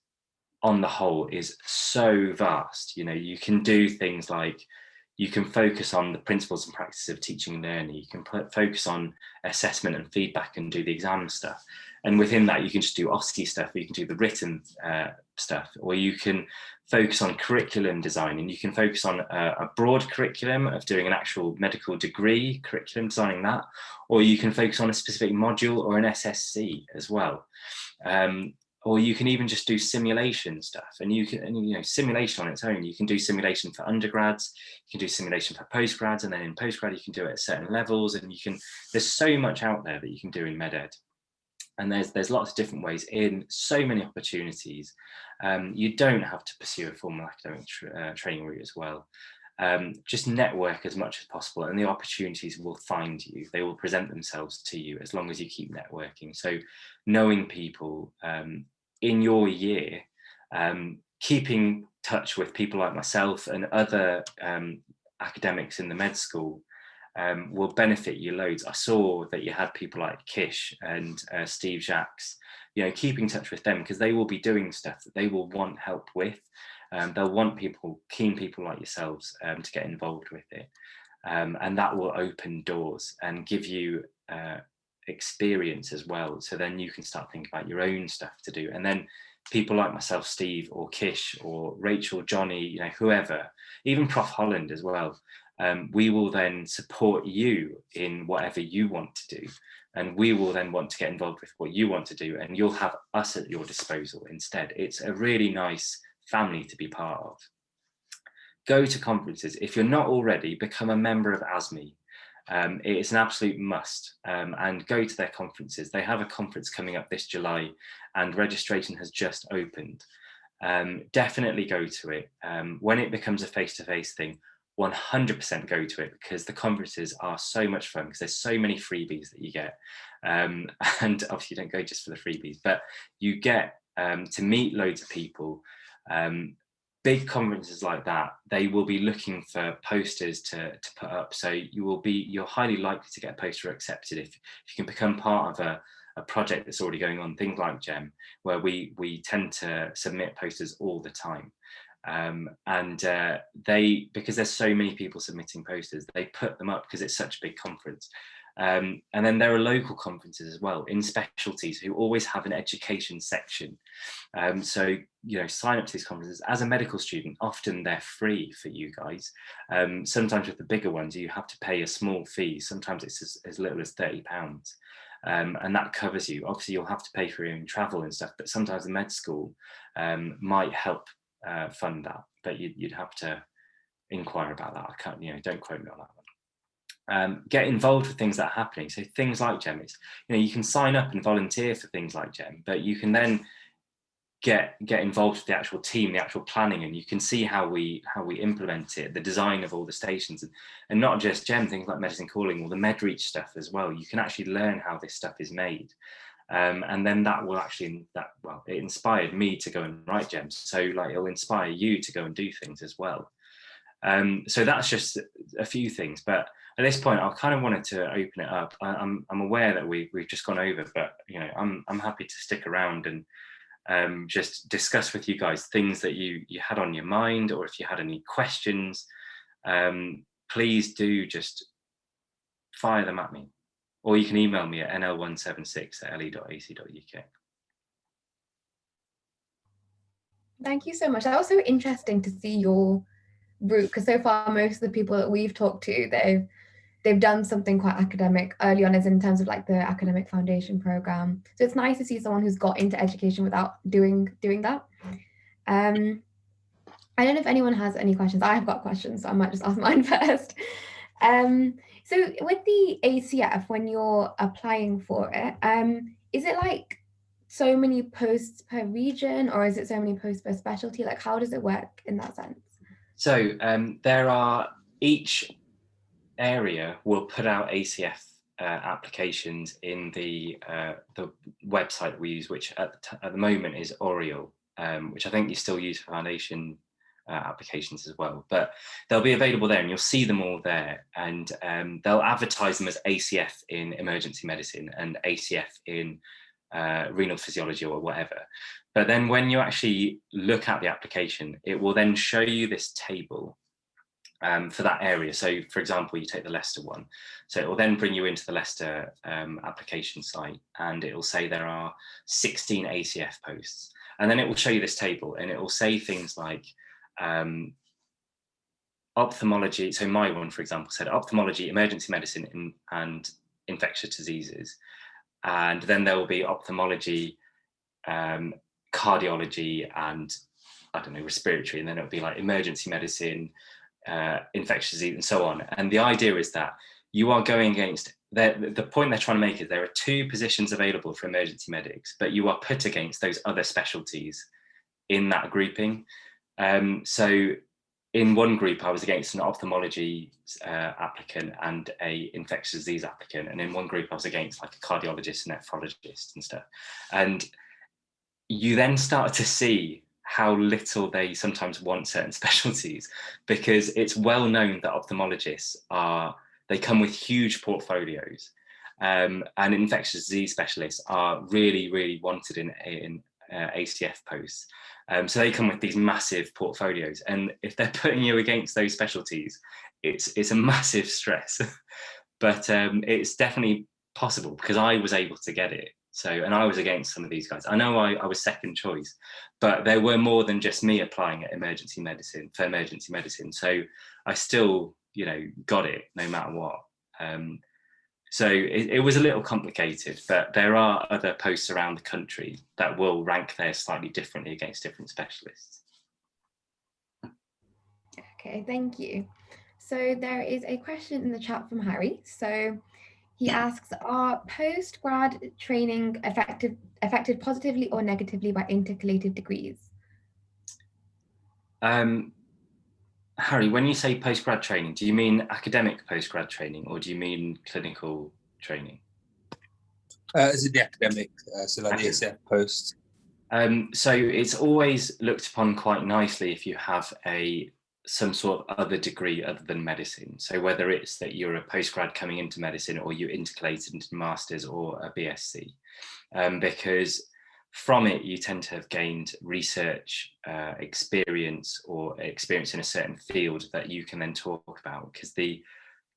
on the whole is so vast. You know, you can do things like you can focus on the principles and practices of teaching and learning. You can focus on assessment and feedback and do the exam stuff. And within that, you can just do OSCE stuff, or you can do the written stuff, or you can focus on curriculum design, and you can focus on a broad curriculum of doing an actual medical degree curriculum, designing that, or you can focus on a specific module or an SSC as well. Or you can even just do simulation stuff, and you know, simulation on its own. You can do simulation for undergrads, you can do simulation for postgrads, and then in postgrad you can do it at certain levels, and there's so much out there that you can do in MedEd. And there's lots of different ways in, so many opportunities. You don't have to pursue a formal academic training route as well. Just network as much as possible, and the opportunities will find you. They will present themselves to you as long as you keep networking. So knowing people in your year, keeping touch with people like myself and other academics in the med school will benefit you loads. I saw that you had people like Kish and Steve Jacques, you know, keep in touch with them, because they will be doing stuff that they will want help with. They'll want people, keen people like yourselves, to get involved with it. And that will open doors and give you experience as well. So then you can start thinking about your own stuff to do. And then people like myself, Steve or Kish or Rachel, Johnny, you know, whoever, even Prof Holland as well, we will then support you in whatever you want to do. And we will then want to get involved with what you want to do, and you'll have us at your disposal instead. It's a really nice family to be part of. Go to conferences. If you're not already, become a member of ASME. It is an absolute must, and go to their conferences. They have a conference coming up this July and registration has just opened. Definitely go to it. When it becomes a face-to-face thing, 100% go to it, because the conferences are so much fun, because there's so many freebies that you get. And obviously you don't go just for the freebies, but you get to meet loads of people. Big conferences like that, they will be looking for posters to put up. So you're highly likely to get a poster accepted if you can become part of a project that's already going on. Things like GEM, where we tend to submit posters all the time. Because there's so many people submitting posters, they put them up because it's such a big conference. And then there are local conferences as well in specialties who always have an education section. So, you know, sign up to these conferences. As a medical student, often they're free for you guys. Sometimes with the bigger ones, you have to pay a small fee. Sometimes it's as little as £30. And that covers you. Obviously, you'll have to pay for your own travel and stuff, but sometimes the med school might help fund that, but you'd have to inquire about that. I can't, you know, don't quote me on that one. Get involved with things that are happening. So things like GEM, it's, you know, you can sign up and volunteer for things like GEM, but you can then get involved with the actual team, the actual planning, and you can see how we implement it, the design of all the stations, and not just GEM, things like Medicine Calling or the MedReach stuff as well. You can actually learn how this stuff is made. And then that will actually, it inspired me to go and write GEMs. So like, it'll inspire you to go and do things as well. So that's just a few things, but at this point, I kind of wanted to open it up. I'm aware that we've just gone over, but you know, I'm happy to stick around and just discuss with you guys things that you had on your mind, or if you had any questions, please do just fire them at me, or you can email me at nl176@le.ac.uk. Thank you so much. That was so interesting to see your route, because so far most of the people that we've talked to, they've done something quite academic early on, as in terms of like the academic foundation program. So it's nice to see someone who's got into education without doing that. I don't know if anyone has any questions. I have got questions, so I might just ask mine first. So with the ACF, when you're applying for it, is it like so many posts per region, or is it so many posts per specialty? Like, how does it work in that sense? So each area will put out ACF applications in the website we use, which at the moment is Oriel, which I think you still use for foundation applications as well, but they'll be available there and you'll see them all there, and they'll advertise them as ACF in emergency medicine and ACF in renal physiology or whatever. But then when you actually look at the application, it will then show you this table for that area. So for example, you take the Leicester one, so it will then bring you into the Leicester application site, and it will say there are 16 ACF posts, and then it will show you this table, and it will say things like ophthalmology. So my one, for example, said ophthalmology, emergency medicine and infectious diseases, and then there will be ophthalmology, cardiology, and I don't know, respiratory, and then it'll be like emergency medicine, infectious disease, and so on. And the idea is that you are going against the point they're trying to make is there are 2 positions available for emergency medics, but you are put against those other specialties in that grouping. So in one group, I was against an ophthalmology applicant and a infectious disease applicant. And in one group, I was against like a cardiologist and nephrologist and stuff. And you then start to see how little they sometimes want certain specialties, because it's well known that ophthalmologists they come with huge portfolios, and infectious disease specialists are really, really wanted in ACF posts. So they come with these massive portfolios, and if they're putting you against those specialties, it's a massive stress. But it's definitely possible, because I was able to get it. So, and I was against some of these guys. I know I was second choice, but there were more than just me applying at emergency medicine. So I still, got it no matter what. So it was a little complicated, but there are other posts around the country that will rank theirs slightly differently against different specialists. Okay, thank you. So there is a question in the chat from Harry. So he asks, are post-grad training affected positively or negatively by intercalated degrees? Harry, when you say post-grad training, do you mean academic post-grad training, or do you mean clinical training? Is it the academic, so like the ACF post? So it's always looked upon quite nicely if you have some sort of other degree other than medicine. So whether it's that you're a postgrad coming into medicine, or you intercalated into masters or a BSc, because from it you tend to have gained research experience, or experience in a certain field that you can then talk about, because the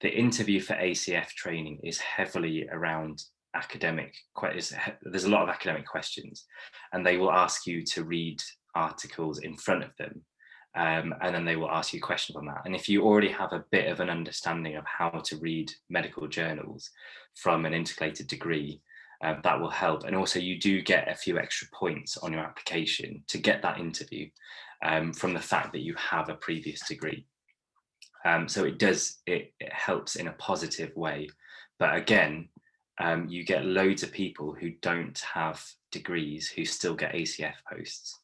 interview for ACF training is heavily around academic. There's a lot of academic questions, and they will ask you to read articles in front of them, and then they will ask you questions on that. And if you already have a bit of an understanding of how to read medical journals from an intercalated degree, that will help. And also you do get a few extra points on your application to get that interview, from the fact that you have a previous degree. So it helps in a positive way. But again, you get loads of people who don't have degrees who still get ACF posts.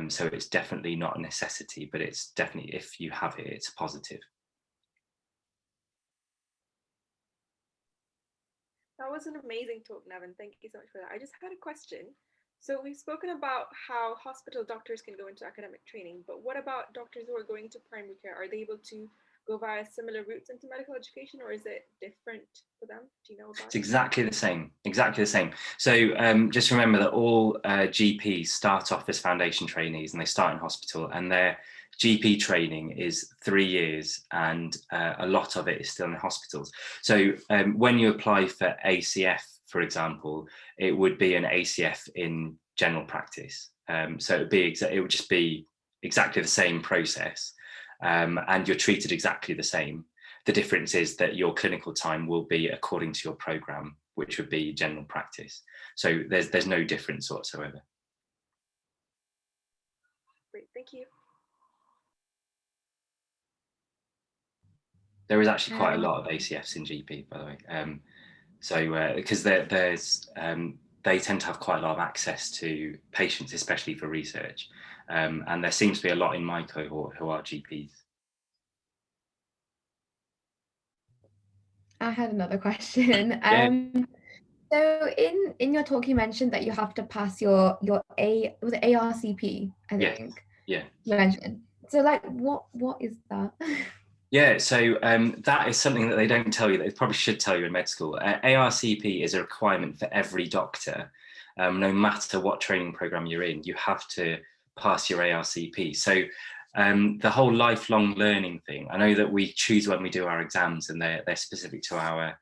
So it's definitely not a necessity, but it's definitely, if you have it, it's positive. That was an amazing talk, Navin. Thank you so much for that. I just had a question. So we've spoken about how hospital doctors can go into academic training, but what about doctors who are going to primary care? Are they able to go via similar routes into medical education, or is it different for them? Do you know about it? It's exactly the same. So just remember that all GPs start off as foundation trainees, and they start in hospital, and their GP training is 3 years, and a lot of it is still in hospitals. So when you apply for ACF, for example, it would be an ACF in general practice. So it would just be exactly the same process, and you're treated exactly the same. The difference is that your clinical time will be according to your program, which would be general practice. So there's no difference whatsoever. Great, thank you. There is actually quite a lot of ACFs in GP, by the way. Because they tend to have quite a lot of access to patients, especially for research. And there seems to be a lot in my cohort who are GPs. I had another question. So in your talk, you mentioned that you have to pass your was it ARCP, I think. Yeah. You mentioned. So like, what is that? Yeah, so that is something that they don't tell you, that they probably should tell you in med school. ARCP is a requirement for every doctor. No matter what training program you're in, you have to pass your ARCP. So the whole lifelong learning thing, I know that we choose when we do our exams, and they're specific to our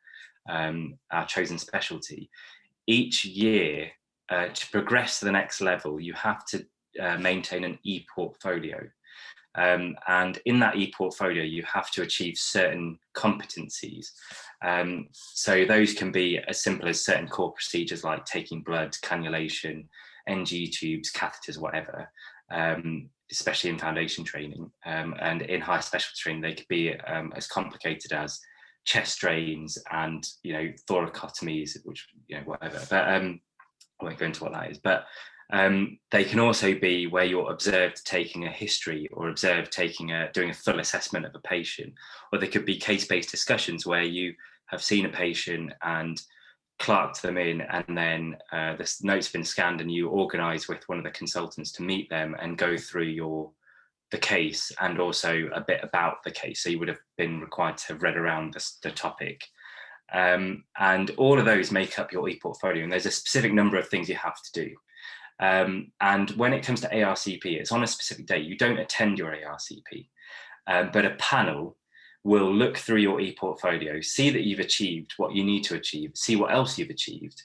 chosen specialty. Each year, to progress to the next level, you have to maintain an e-portfolio. And in that e-portfolio, you have to achieve certain competencies. So those can be as simple as certain core procedures like taking blood, cannulation, NG tubes, catheters, whatever, especially in foundation training. And in higher specialty training, they could be as complicated as chest drains and, you know, thoracotomies, which, you know, whatever, but I won't go into what that is, but they can also be where you're observed taking a history or observed doing a full assessment of a patient, or they could be case-based discussions where you have seen a patient and clerked them in, and then the notes have been scanned and you organise with one of the consultants to meet them and go through the case and also a bit about the case. So you would have been required to have read around the topic. And all of those make up your e-portfolio, and there's a specific number of things you have to do. And when it comes to ARCP, it's on a specific day. You don't attend your ARCP, but a panel will look through your e-portfolio, see that you've achieved what you need to achieve, see what else you've achieved,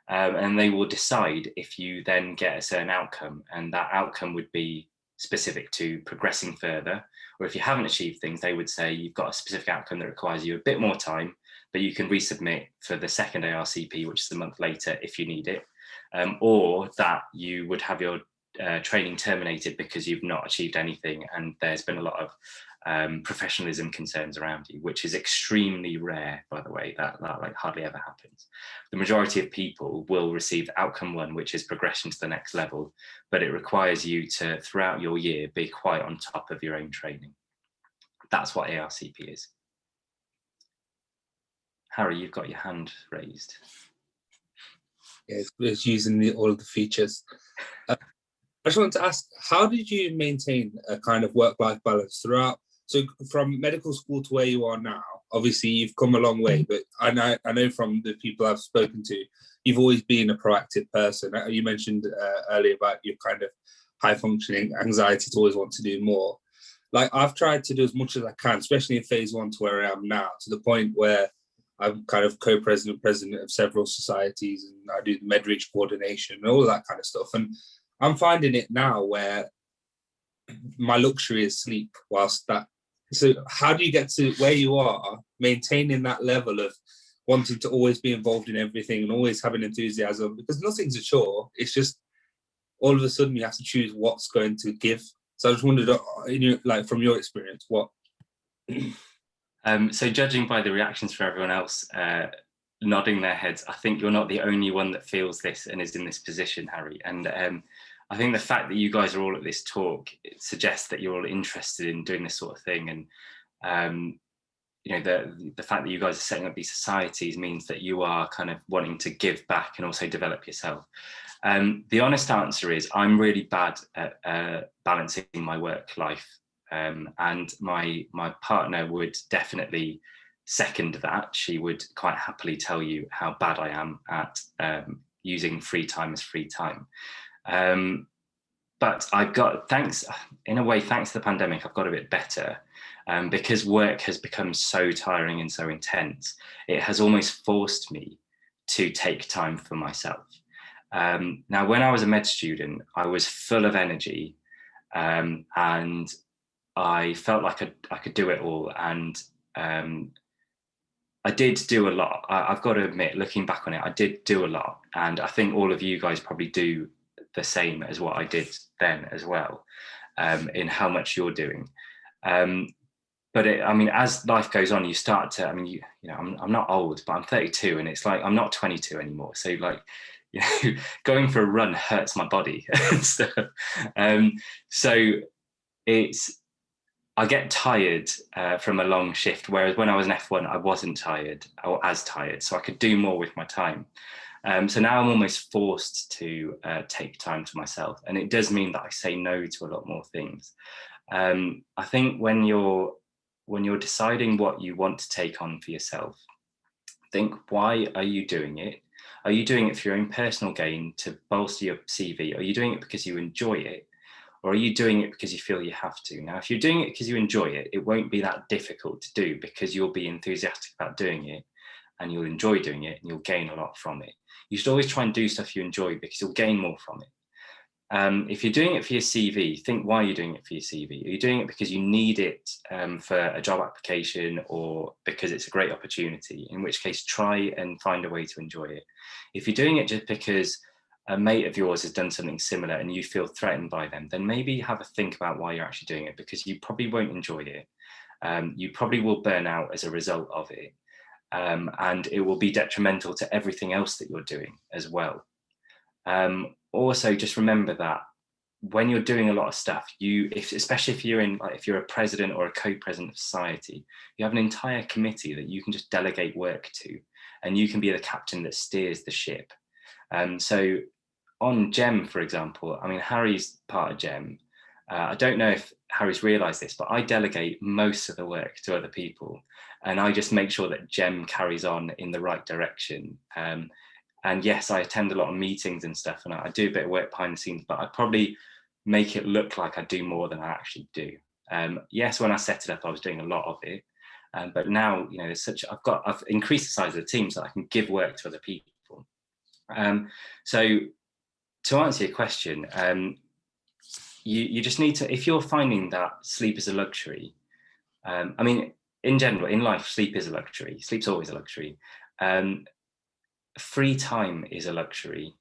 and they will decide if you then get a certain outcome, and that outcome would be specific to progressing further, or if you haven't achieved things, they would say you've got a specific outcome that requires you a bit more time, but you can resubmit for the second ARCP, which is a month later if you need it, or that you would have your training terminated because you've not achieved anything and there's been a lot of professionalism concerns around you, which is extremely rare, by the way. That like hardly ever happens. The majority of people will receive outcome 1, which is progression to the next level, but it requires you to, throughout your year, be quite on top of your own training. That's what ARCP is. Harry, you've got your hand raised. Yeah, it's using all of the features. I just wanted to ask, how did you maintain a kind of work-life balance throughout? So from medical school to where you are now, obviously you've come a long way, but I know from the people I've spoken to, you've always been a proactive person. You mentioned earlier about your kind of high-functioning anxiety to always want to do more. Like, I've tried to do as much as I can, especially in phase 1 to where I am now, to the point where I'm kind of co-president, president of several societies, and I do the MedEd coordination and all that kind of stuff. And I'm finding it now where my luxury is sleep whilst that. So how do you get to where you are, maintaining that level of wanting to always be involved in everything and always having enthusiasm? Because nothing's a chore. It's just all of a sudden you have to choose what's going to give. So I just wondered, like from your experience, what? So judging by the reactions for everyone else nodding their heads, I think you're not the only one that feels this and is in this position, Harry. And I think the fact that you guys are all at this talk, it suggests that you're all interested in doing this sort of thing. And you know, the fact that you guys are setting up these societies means that you are kind of wanting to give back and also develop yourself. The honest answer is I'm really bad at balancing my work life. And my partner would definitely second that. She would quite happily tell you how bad I am at using free time as free time. But I've got, in a way, thanks to the pandemic, I've got a bit better because work has become so tiring and so intense. It has almost forced me to take time for myself. Now, when I was a med student, I was full of energy and I felt like I could do it all. And I did do a lot. I've got to admit, looking back on it, I did do a lot. And I think all of you guys probably do the same as what I did then as well, in how much you're doing. But as life goes on, you start to, I'm not old, but I'm 32 and it's like, I'm not 22 anymore. So like, you know, going for a run hurts my body. So I get tired from a long shift, whereas when I was an F1, I wasn't tired or as tired, so I could do more with my time. So now I'm almost forced to take time to myself, and it does mean that I say no to a lot more things. I think when you're deciding what you want to take on for yourself, think, why are you doing it? Are you doing it for your own personal gain to bolster your CV? Are you doing it because you enjoy it? Or are you doing it because you feel you have to? Now, if you're doing it because you enjoy it, it won't be that difficult to do because you'll be enthusiastic about doing it and you'll enjoy doing it and you'll gain a lot from it. You should always try and do stuff you enjoy because you'll gain more from it. If you're doing it for your CV, think, why are you doing it for your CV? Are you doing it because you need it for a job application or because it's a great opportunity? In which case, try and find a way to enjoy it. If you're doing it just because a mate of yours has done something similar and you feel threatened by them, then maybe have a think about why you're actually doing it, because you probably won't enjoy it. You probably will burn out as a result of it. and it will be detrimental to everything else that you're doing as well. Also, just remember that when you're doing a lot of stuff, especially if you're a president or a co-president of society, you have an entire committee that you can just delegate work to, and you can be the captain that steers the ship. So on GEM, for example, I mean, Harry's part of GEM. I don't know if Harry's realised this, but I delegate most of the work to other people, and I just make sure that GEM carries on in the right direction. And yes, I attend a lot of meetings and stuff, and I do a bit of work behind the scenes, but I probably make it look like I do more than I actually do. Yes, when I set it up, I was doing a lot of it, but now, you know, I've increased the size of the team so I can give work to other people. So to answer your question, you just need to, if you're finding that sleep is a luxury, I mean, in general, in life, sleep is a luxury. Sleep's always a luxury. Free time is a luxury.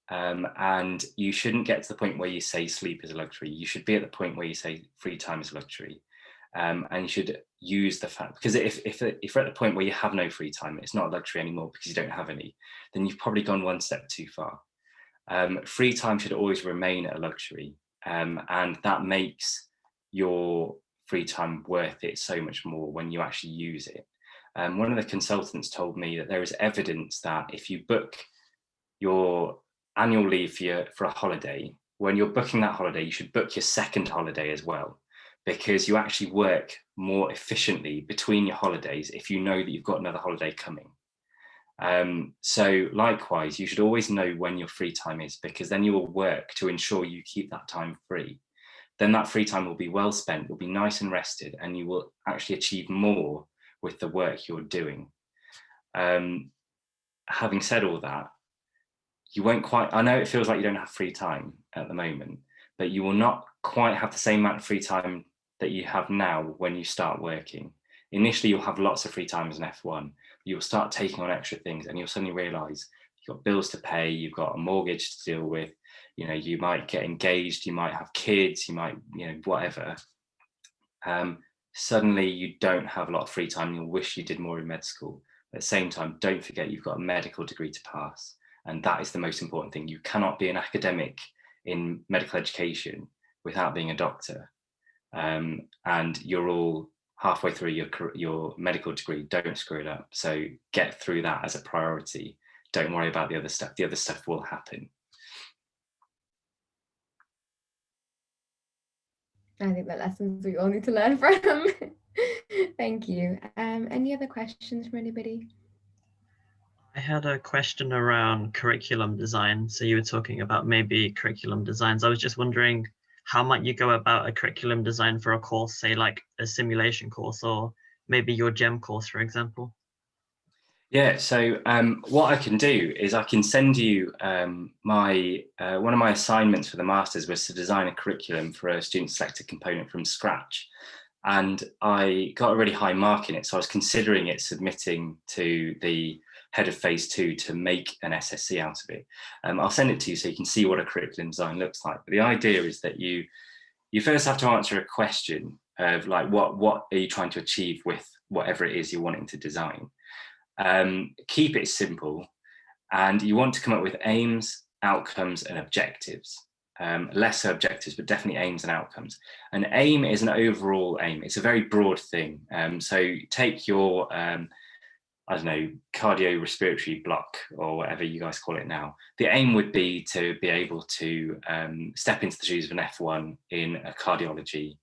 And you shouldn't get to the point where you say sleep is a luxury. You should be at the point where you say free time is a luxury. And you should use the fact, because if you're at the point where you have no free time, it's not a luxury anymore because you don't have any, then you've probably gone one step too far. Free time should always remain a luxury. And that makes your free time worth it so much more when you actually use it. One of the consultants told me that there is evidence that if you book your annual leave for a holiday, when you're booking that holiday, you should book your second holiday as well, because you actually work more efficiently between your holidays if you know that you've got another holiday coming. So likewise, you should always know when your free time is, because then you will work to ensure you keep that time free. Then that free time will be well spent, will be nice and rested, and you will actually achieve more with the work you're doing. Having said all that, you won't quite, I know it feels like you don't have free time at the moment, but you will not quite have the same amount of free time that you have now when you start working. Initially, you'll have lots of free time as an F1. You'll start taking on extra things, and you'll suddenly realize you've got bills to pay, you've got a mortgage to deal with, you know, you might get engaged, you might have kids, you might, you know, whatever. Suddenly you don't have a lot of free time. You'll wish you did more in med school. At the same time, don't forget you've got a medical degree to pass. And that is the most important thing. You cannot be an academic in medical education without being a doctor. And you're all halfway through your medical degree. Don't screw it up. So get through that as a priority. Don't worry about the other stuff. The other stuff will happen. I think the lessons we all need to learn from. Thank you. Any other questions from anybody? I had a question around curriculum design. So you were talking about maybe curriculum designs. I was just wondering, how might you go about a curriculum design for a course, say like a simulation course, or maybe your GEM course, for example? Yeah, so what I can do is I can send you one of my assignments for the Masters was to design a curriculum for a student selected component from scratch. And I got a really high mark in it. So I was considering it submitting to the head of phase 2 to make an SSC out of it. I'll send it to you so you can see what a curriculum design looks like. But the idea is that you first have to answer a question of like, what are you trying to achieve with whatever it is you're wanting to design? Keep it simple, and you want to come up with aims, outcomes, and objectives. Lesser objectives, but definitely aims and outcomes. An aim is an overall aim. It's a very broad thing. So take your, I don't know, cardiorespiratory block or whatever you guys call it now. The aim would be to be able to step into the shoes of an F1 in a cardiology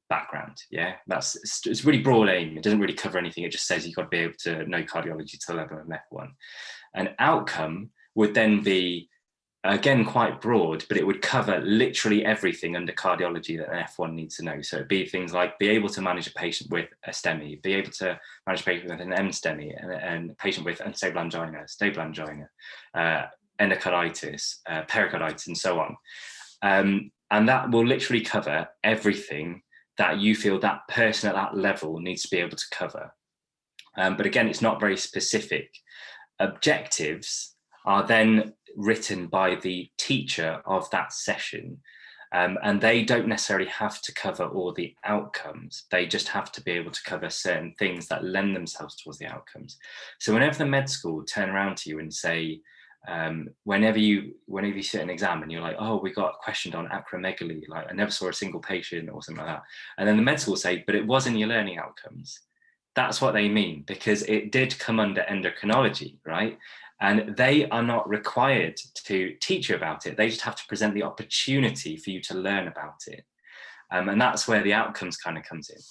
background. Yeah, it's a really broad aim. It doesn't really cover anything. It just says you've got to be able to know cardiology to the level of an F1. An outcome would then be, again, quite broad, but it would cover literally everything under cardiology that an F1 needs to know. So it'd be things like be able to manage a patient with a STEMI, be able to manage a patient with an M-STEMI, and a patient with unstable angina, stable angina, endocarditis, pericarditis, and so on. And that will literally cover everything that you feel that person at that level needs to be able to cover. But again, it's not very specific. Objectives are then written by the teacher of that session. And they don't necessarily have to cover all the outcomes. They just have to be able to cover certain things that lend themselves towards the outcomes. So whenever the med school turn around to you and say, whenever you sit an exam and you're like, oh, we got questioned on acromegaly, like I never saw a single patient or something like that. And then the med school say, but it was in your learning outcomes. That's what they mean, because it did come under endocrinology, right? And they are not required to teach you about it. They just have to present the opportunity for you to learn about it. And that's where the outcomes kind of comes in.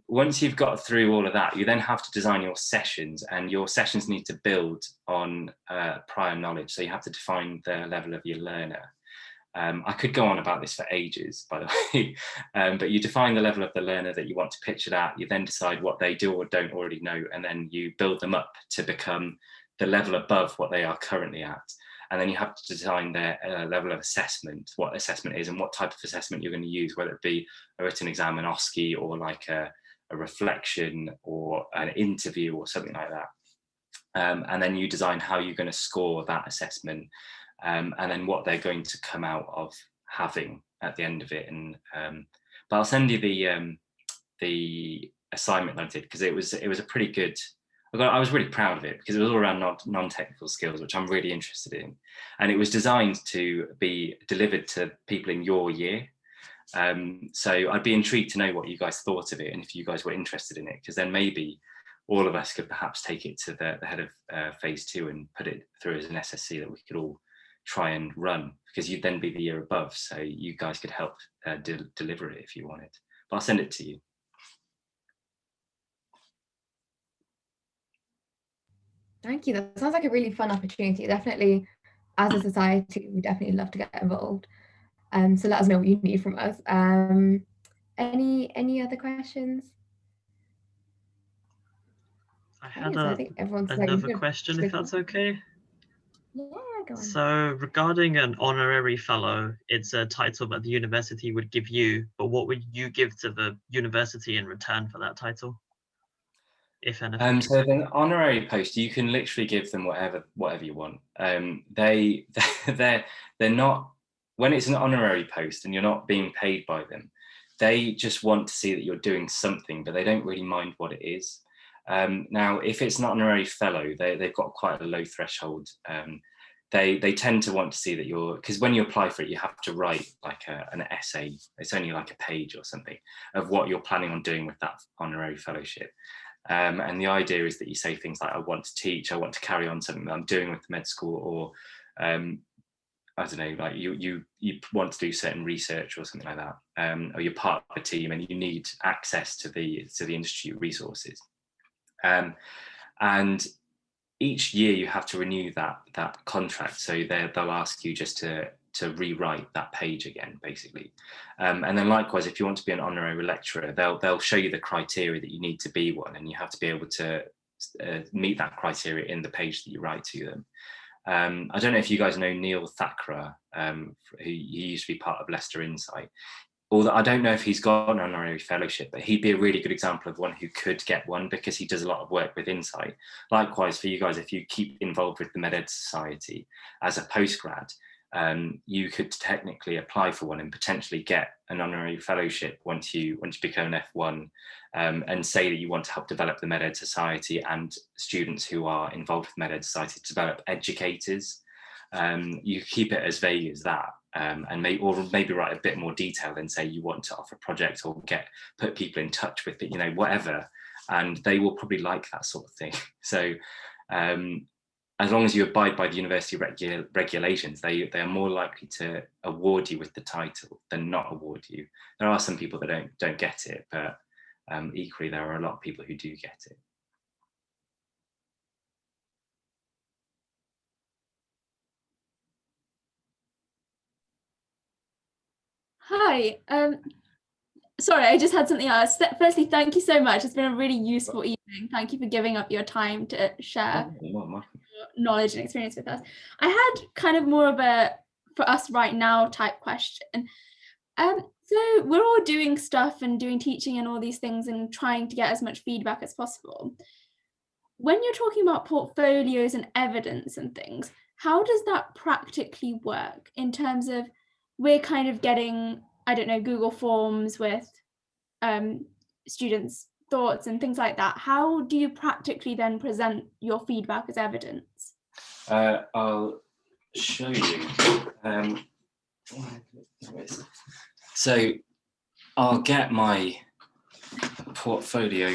Once you've got through all of that, you then have to design your sessions, and your sessions need to build on prior knowledge. So you have to define the level of your learner. I could go on about this for ages, by the way, but you define the level of the learner that you want to pitch it at. You then decide what they do or don't already know, and then you build them up to become the level above what they are currently at. And then you have to design their level of assessment, what assessment is and what type of assessment you're going to use, whether it be a written exam, an OSCE, or like a reflection or an interview or something like that. And then you design how you're going to score that assessment, and then what they're going to come out of having at the end of it. And but I'll send you the assignment that I did, because it was a pretty good. I was really proud of it, because it was all around non-technical skills, which I'm really interested in. And it was designed to be delivered to people in your year. So I'd be intrigued to know what you guys thought of it, and if you guys were interested in it, because then maybe all of us could perhaps take it to the head of phase 2 and put it through as an SSC that we could all try and run, because you'd then be the year above. So you guys could help deliver it if you wanted. But I'll send it to you. Thank you. That sounds like a really fun opportunity. Definitely, as a society, we definitely love to get involved. So let us know what you need from us. Any other questions? I had another question, if that's okay. Yeah, go on. So regarding an honorary fellow, it's a title that the university would give you, but what would you give to the university in return for that title, if anything? So an honorary post, you can literally give them whatever you want. They're not, when it's an honorary post and you're not being paid by them, they just want to see that you're doing something, but they don't really mind what it is. Now, if it's an honorary fellow, they've got quite a low threshold. They tend to want to see that you're, because when you apply for it, you have to write like an essay. It's only like a page or something of what you're planning on doing with that honorary fellowship. And the idea is that you say things like, I want to teach, I want to carry on something that I'm doing with the med school, or I don't know, like you want to do certain research or something like that, or you're part of a team and you need access to the industry resources. And each year you have to renew that contract. So they'll ask you just to rewrite that page again, basically. And then likewise, if you want to be an honorary lecturer, they'll show you the criteria that you need to be one, and you have to be able to meet that criteria in the page that you write to them. I don't know if you guys know Neil Thakrar, who used to be part of Leicester Insight. Although I don't know if he's got an honorary fellowship, but he'd be a really good example of one who could get one, because he does a lot of work with Insight. Likewise for you guys, if you keep involved with the MedEd Society as a postgrad, you could technically apply for one and potentially get an honorary fellowship once you become an F1, and say that you want to help develop the MedEd Society and students who are involved with MedEd Society to develop educators. You keep it as vague as that, and maybe write a bit more detail and say you want to offer projects or put people in touch with it, whatever, and they will probably like that sort of thing. So as long as you abide by the university regulations, they are more likely to award you with the title than not award you. There are some people that don't get it, but equally there are a lot of people who do get it. Hi. Sorry, I just had something else. Firstly, thank you so much. It's been a really useful evening. Thank you for giving up your time to share your knowledge and experience with us. I had kind of more of a for us right now type question. So we're all doing stuff and doing teaching and all these things and trying to get as much feedback as possible. When you're talking about portfolios and evidence and things, how does that practically work in terms of we're kind of getting, I don't know, Google Forms with students' thoughts and things like that. How do you practically then present your feedback as evidence? I'll show you. So I'll get my portfolio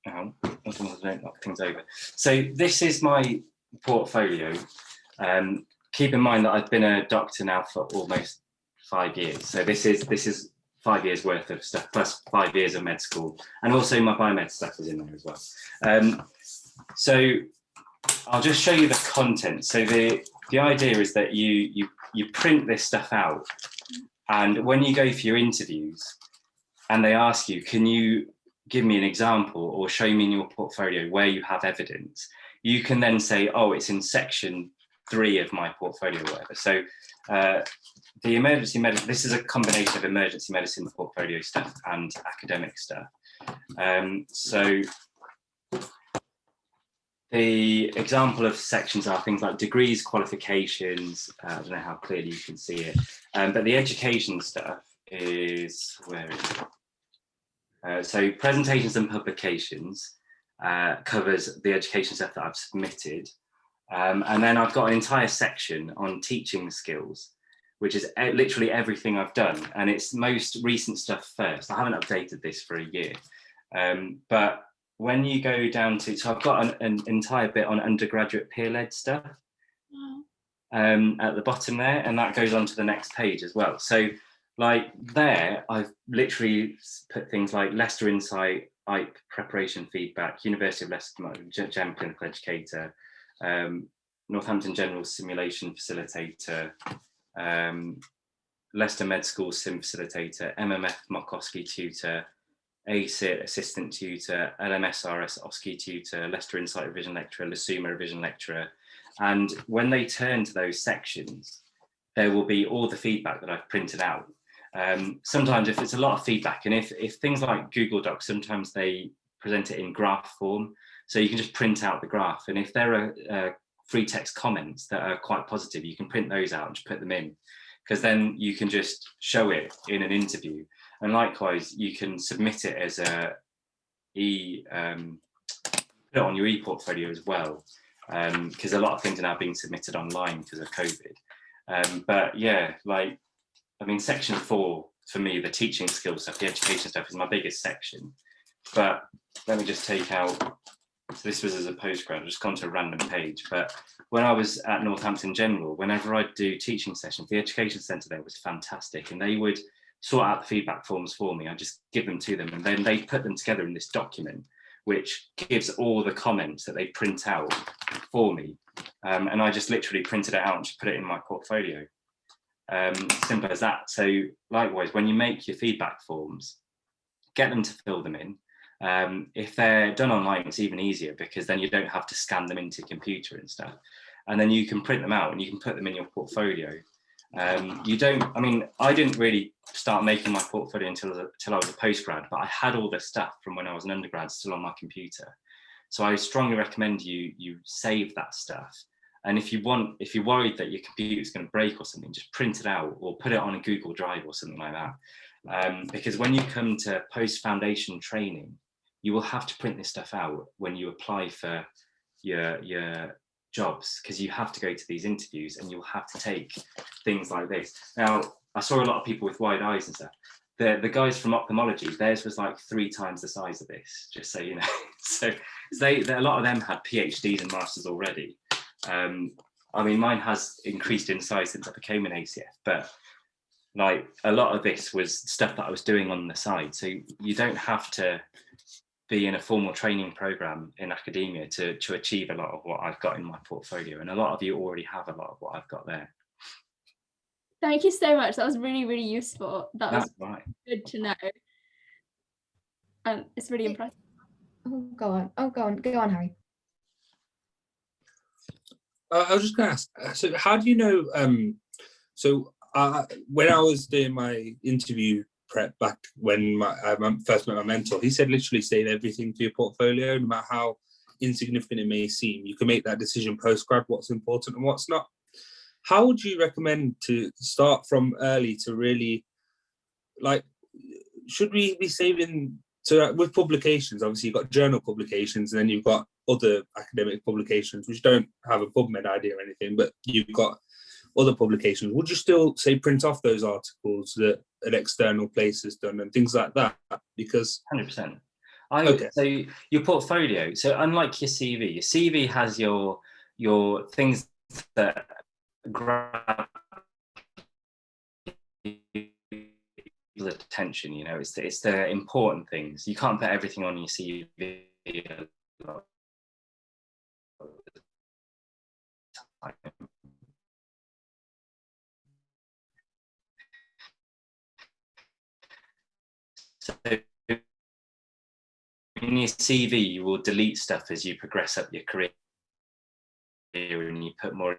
out. Otherwise I don't knock things over. So this is my portfolio. Keep in mind that I've been a doctor now for almost 5 years. So this is 5 years worth of stuff, plus 5 years of med school, and also my biomed stuff is in there as well. So I'll just show you the content. So the idea is that you print this stuff out, and when you go for your interviews and they ask you, can you give me an example or show me in your portfolio where you have evidence, you can then say, oh, it's in section 3 of my portfolio, or whatever. So the emergency medicine, this is a combination of emergency medicine portfolio stuff and academic stuff. So the example of sections are things like degrees, qualifications. I don't know how clearly you can see it, but the education stuff is, where is it? So presentations and publications covers the education stuff that I've submitted. And then I've got an entire section on teaching skills, which is literally everything I've done. And it's most recent stuff first. I haven't updated this for a year. But when you go down to, so I've got an entire bit on undergraduate peer-led stuff at the bottom there, and that goes on to the next page as well. So like there, I've literally put things like Leicester Insight, IPE preparation feedback, University of Leicester GEM clinical educator, Northampton General simulation facilitator, Leicester Med School sim facilitator, MMF mock OSCE tutor, ACIT assistant tutor, LMSRS OSCE tutor, Leicester Insight revision lecturer, LeSuma revision lecturer. And when they turn to those sections, there will be all the feedback that I've printed out. Sometimes if it's a lot of feedback, and if things like Google Docs, sometimes they present it in graph form, so you can just print out the graph. And if there are free text comments that are quite positive, you can print those out and just put them in, because then you can just show it in an interview. And likewise, you can submit it as put it on your e-portfolio as well, because a lot of things are now being submitted online because of COVID. But yeah, like, I mean, section 4 for me, the teaching skills stuff, the education stuff is my biggest section. But let me just take out, so this was as a postgrad, I've just gone to a random page. But when I was at Northampton General, whenever I'd do teaching sessions, the education centre there was fantastic, and they would sort out the feedback forms for me. I just give them to them, and then they put them together in this document, which gives all the comments that they print out for me. And I just literally printed it out and just put it in my portfolio. Simple as that. So likewise, when you make your feedback forms, get them to fill them in. If they're done online, it's even easier, because then you don't have to scan them into computer and stuff. And then you can print them out and you can put them in your portfolio. I mean, I didn't really start making my portfolio until I was a postgrad, but I had all this stuff from when I was an undergrad still on my computer. So I strongly recommend you save that stuff. And if you're worried that your computer is going to break or something, just print it out or put it on a Google Drive or something like that. Because when you come to post-foundation training, you will have to print this stuff out when you apply for your jobs, because you have to go to these interviews and you'll have to take things like this. Now, I saw a lot of people with wide eyes and stuff. The guys from ophthalmology, theirs was like 3 times the size of this, just so you know. So a lot of them had PhDs and masters already. I mean, mine has increased in size since I became an ACF, but like a lot of this was stuff that I was doing on the side. So you don't have to be in a formal training program in academia to achieve a lot of what I've got in my portfolio. And a lot of you already have a lot of what I've got there. Thank you so much. That was really, really useful. That's right. Good to know. It's really impressive. Go on, Harry. I was just going to ask, so how do you know, when I was doing my interview prep back when I first met my mentor, he said literally save everything to your portfolio, no matter how insignificant it may seem. You can make that decision post-grad, what's important and what's not. how would you recommend to start from early to really, like, should we be saving, so with publications, obviously you've got journal publications and then you've got other academic publications which don't have a PubMed ID or anything, but you've got other publications. Would you still say print off those articles that an external place has done and things like that? Because 100%. So your portfolio, so unlike your CV has your things that grab people's attention, you know, it's the important things. You can't put everything on your CV. So in your CV, you will delete stuff as you progress up your career and you put more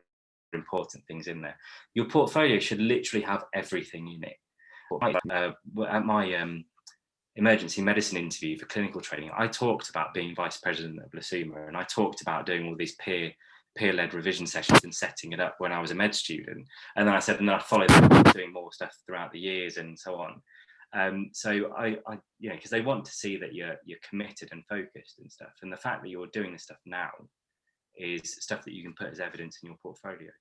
important things in there. Your portfolio should literally have everything in it. At my emergency medicine interview for clinical training, I talked about being vice president of LASUMA, and I talked about doing all these peer-led revision sessions and setting it up when I was a med student. And then I said, and then I followed up doing more stuff throughout the years and so on. So I you know, because they want to see that you're committed and focused and stuff. And the fact that you're doing this stuff now is stuff that you can put as evidence in your portfolio.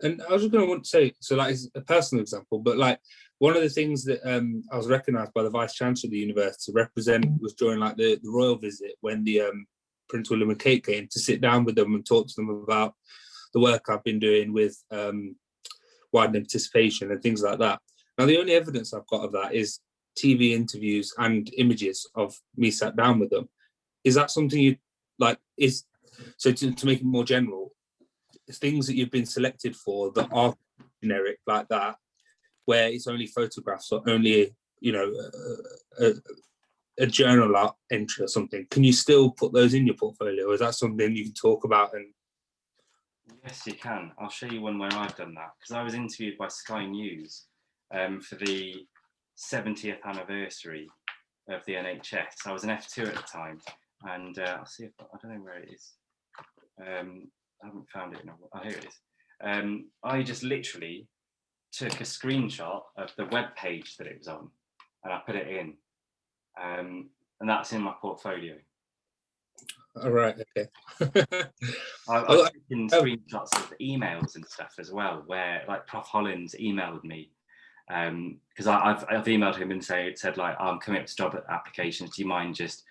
And I was just going to want to say, so like it's a personal example, but like one of the things that I was recognised by the Vice Chancellor of the university to represent was during like the royal visit, when the Prince William and Kate came to sit down with them and talk to them about the work I've been doing with widening participation and things like that. Now, the only evidence I've got of that is TV interviews and images of me sat down with them. Is that something you like? Is so to make it more general, things that you've been selected for that are generic like that, where it's only photographs or only, you know, a journal entry or something, can you still put those in your portfolio? Or is that something you can talk about? And yes, you can. I'll show you one where I've done that, because I was interviewed by Sky News for the 70th anniversary of the NHS. I was an F2 at the time, and I'll see if I don't know where it is. I haven't found it. Oh, here it is. I just literally took a screenshot of the web page that it was on, and I put it in, and that's in my portfolio. All right, okay. I've taken screenshots of emails and stuff as well, where like Prof Holland's emailed me, because I've emailed him and said like, I'm coming up to job applications. Do you mind just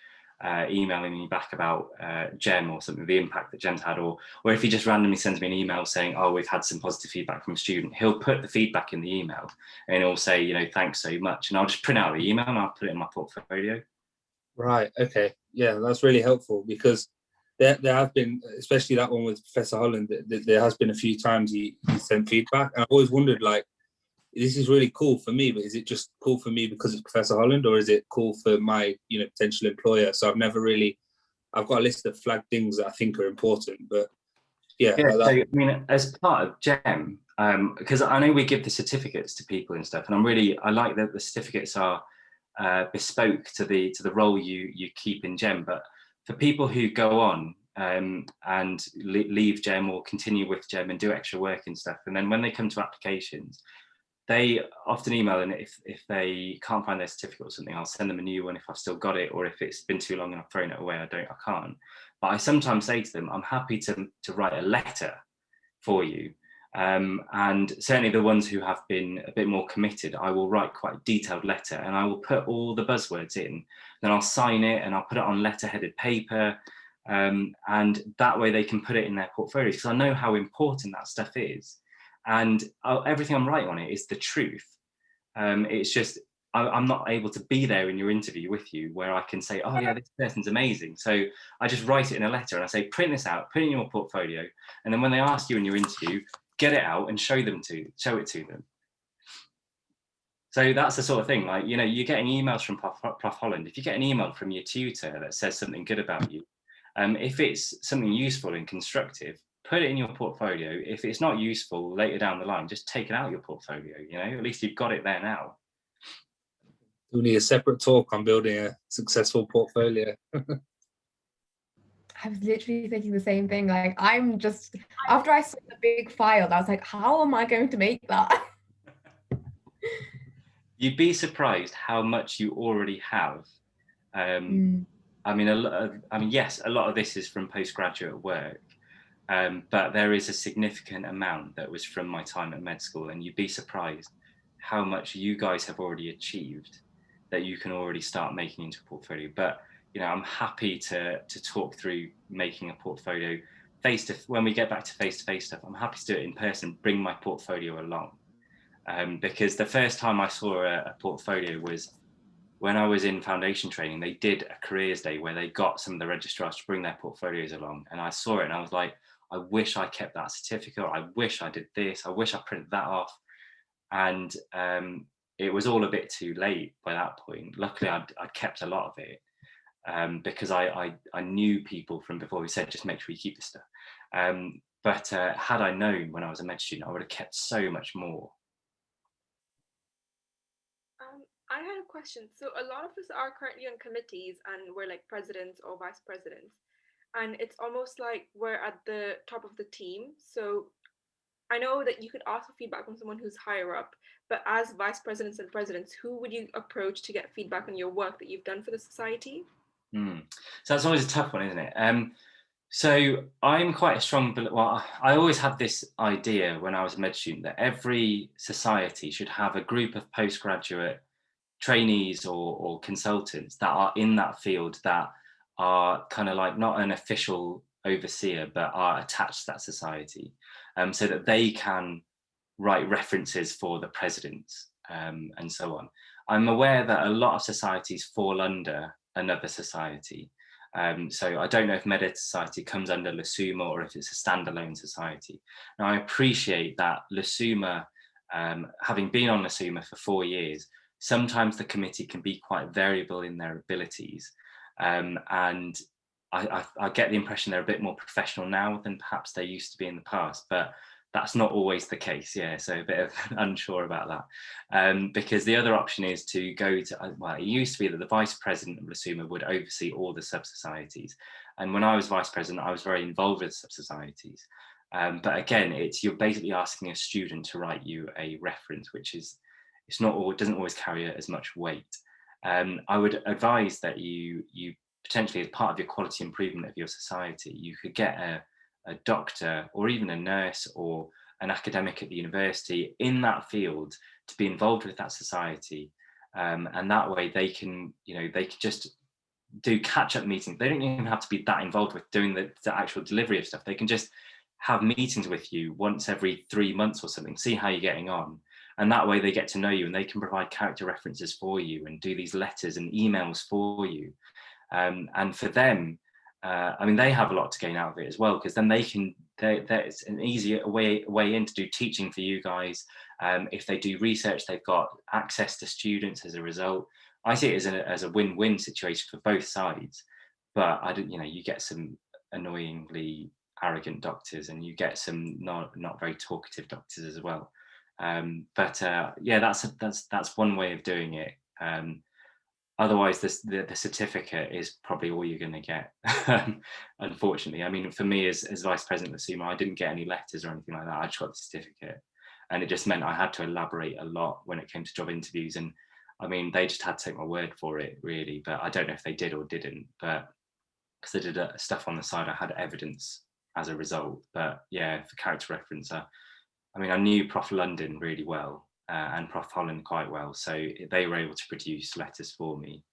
emailing me back about GEM or something, the impact that GEM's had, or if he just randomly sends me an email saying, oh, we've had some positive feedback from a student, he'll put the feedback in the email and he'll say, you know, thanks so much, and I'll just print out the email and I'll put it in my portfolio. Right, okay, yeah, that's really helpful, because there have been, especially that one with Professor Holland, there has been a few times he sent feedback, and I've always wondered, like, this is really cool for me, but is it just cool for me because it's Professor Holland, or is it cool for my, you know, potential employer? So I've got a list of flagged things that I think are important, but yeah. So, I mean, as part of GEM, because I know we give the certificates to people and stuff, and I like that the certificates are bespoke to the role you keep in GEM, but for people who go on and leave GEM or continue with GEM and do extra work and stuff, and then when they come to applications, they often email, and if they can't find their certificate or something, I'll send them a new one if I've still got it, or if it's been too long and I've thrown it away, I can't. But I sometimes say to them, I'm happy to write a letter for you. And certainly the ones who have been a bit more committed, I will write quite a detailed letter, and I will put all the buzzwords in, then I'll sign it and I'll put it on letter-headed paper. And that way they can put it in their portfolio, because I know how important that stuff is. And everything I'm writing on it is the truth. It's just, I'm not able to be there in your interview with you where I can say, oh yeah, this person's amazing. So I just write it in a letter and I say, print this out, put it in your portfolio. And then when they ask you in your interview, get it out and show it to them. So that's the sort of thing, like, you know, you're getting emails from Prof Holland. If you get an email from your tutor that says something good about you, if it's something useful and constructive, put it in your portfolio. If it's not useful later down the line, just take it out of your portfolio, you know, at least you've got it there now. We need a separate talk on building a successful portfolio. I was literally thinking the same thing. Like, I'm just, after I saw the big file, I was like, how am I going to make that? You'd be surprised how much you already have. I mean, yes, a lot of this is from postgraduate work, but there is a significant amount that was from my time at med school, and you'd be surprised how much you guys have already achieved that you can already start making into a portfolio. But I'm happy to talk through making a portfolio when we get back to face-to-face stuff. I'm happy to do it in person, bring my portfolio along, because the first time I saw a portfolio was when I was in foundation training. They did a careers day where they got some of the registrars to bring their portfolios along, and I saw it and I was like, I wish I kept that certificate. I wish I did this. I wish I printed that off. And it was all a bit too late by that point. Luckily, I'd kept a lot of it because I knew people from before who said, just make sure you keep this stuff. But had I known when I was a med student, I would have kept so much more. I had a question. So a lot of us are currently on committees and we're like presidents or vice presidents. And it's almost like we're at the top of the team. So I know that you could ask for feedback from someone who's higher up, but as vice presidents and presidents, who would you approach to get feedback on your work that you've done for the society? So that's always a tough one, isn't it? So I'm quite a strong, well, I always had this idea when I was a med student that every society should have a group of postgraduate trainees or consultants that are in that field, that are kind of like not an official overseer, but are attached to that society, so that they can write references for the presidents and so on. I'm aware that a lot of societies fall under another society. So I don't know if MedEd Society comes under LASUMA or if it's a standalone society. Now, I appreciate that LASUMA, having been on LASUMA for 4 years, sometimes the committee can be quite variable in their abilities. And I get the impression they're a bit more professional now than perhaps they used to be in the past, but that's not always the case. Yeah, so a bit of unsure about that. Because the other option is to go to, well, it used to be that the vice president of LASUMA would oversee all the sub-societies. And when I was vice president, I was very involved with sub-societies. But again, you're basically asking a student to write you a reference, which is, doesn't always carry as much weight. I would advise that you potentially, as part of your quality improvement of your society, you could get a doctor or even a nurse or an academic at the university in that field to be involved with that society, and that way they can just do catch-up meetings. They don't even have to be that involved with doing the actual delivery of stuff. They can just have meetings with you once every 3 months or something, see how you're getting on, and that way they get to know you and they can provide character references for you and do these letters and emails for you. And for them, I mean, they have a lot to gain out of it as well, because then it's an easier way in to do teaching for you guys. If they do research, they've got access to students as a result. I see it as a win-win situation for both sides. But you get some annoyingly arrogant doctors, and you get some not very talkative doctors as well. Yeah, that's one way of doing it. Otherwise, the certificate is probably all you're going to get, unfortunately. I mean, for me as vice president of LASUMA, I didn't get any letters or anything like that. I just got the certificate, and it just meant I had to elaborate a lot when it came to job interviews. And I mean, they just had to take my word for it, really. But I don't know if they did or didn't. But because I did stuff on the side, I had evidence as a result. But yeah, for character reference, I mean, I knew Prof London really well. And Prof Holland quite well, so they were able to produce letters for me.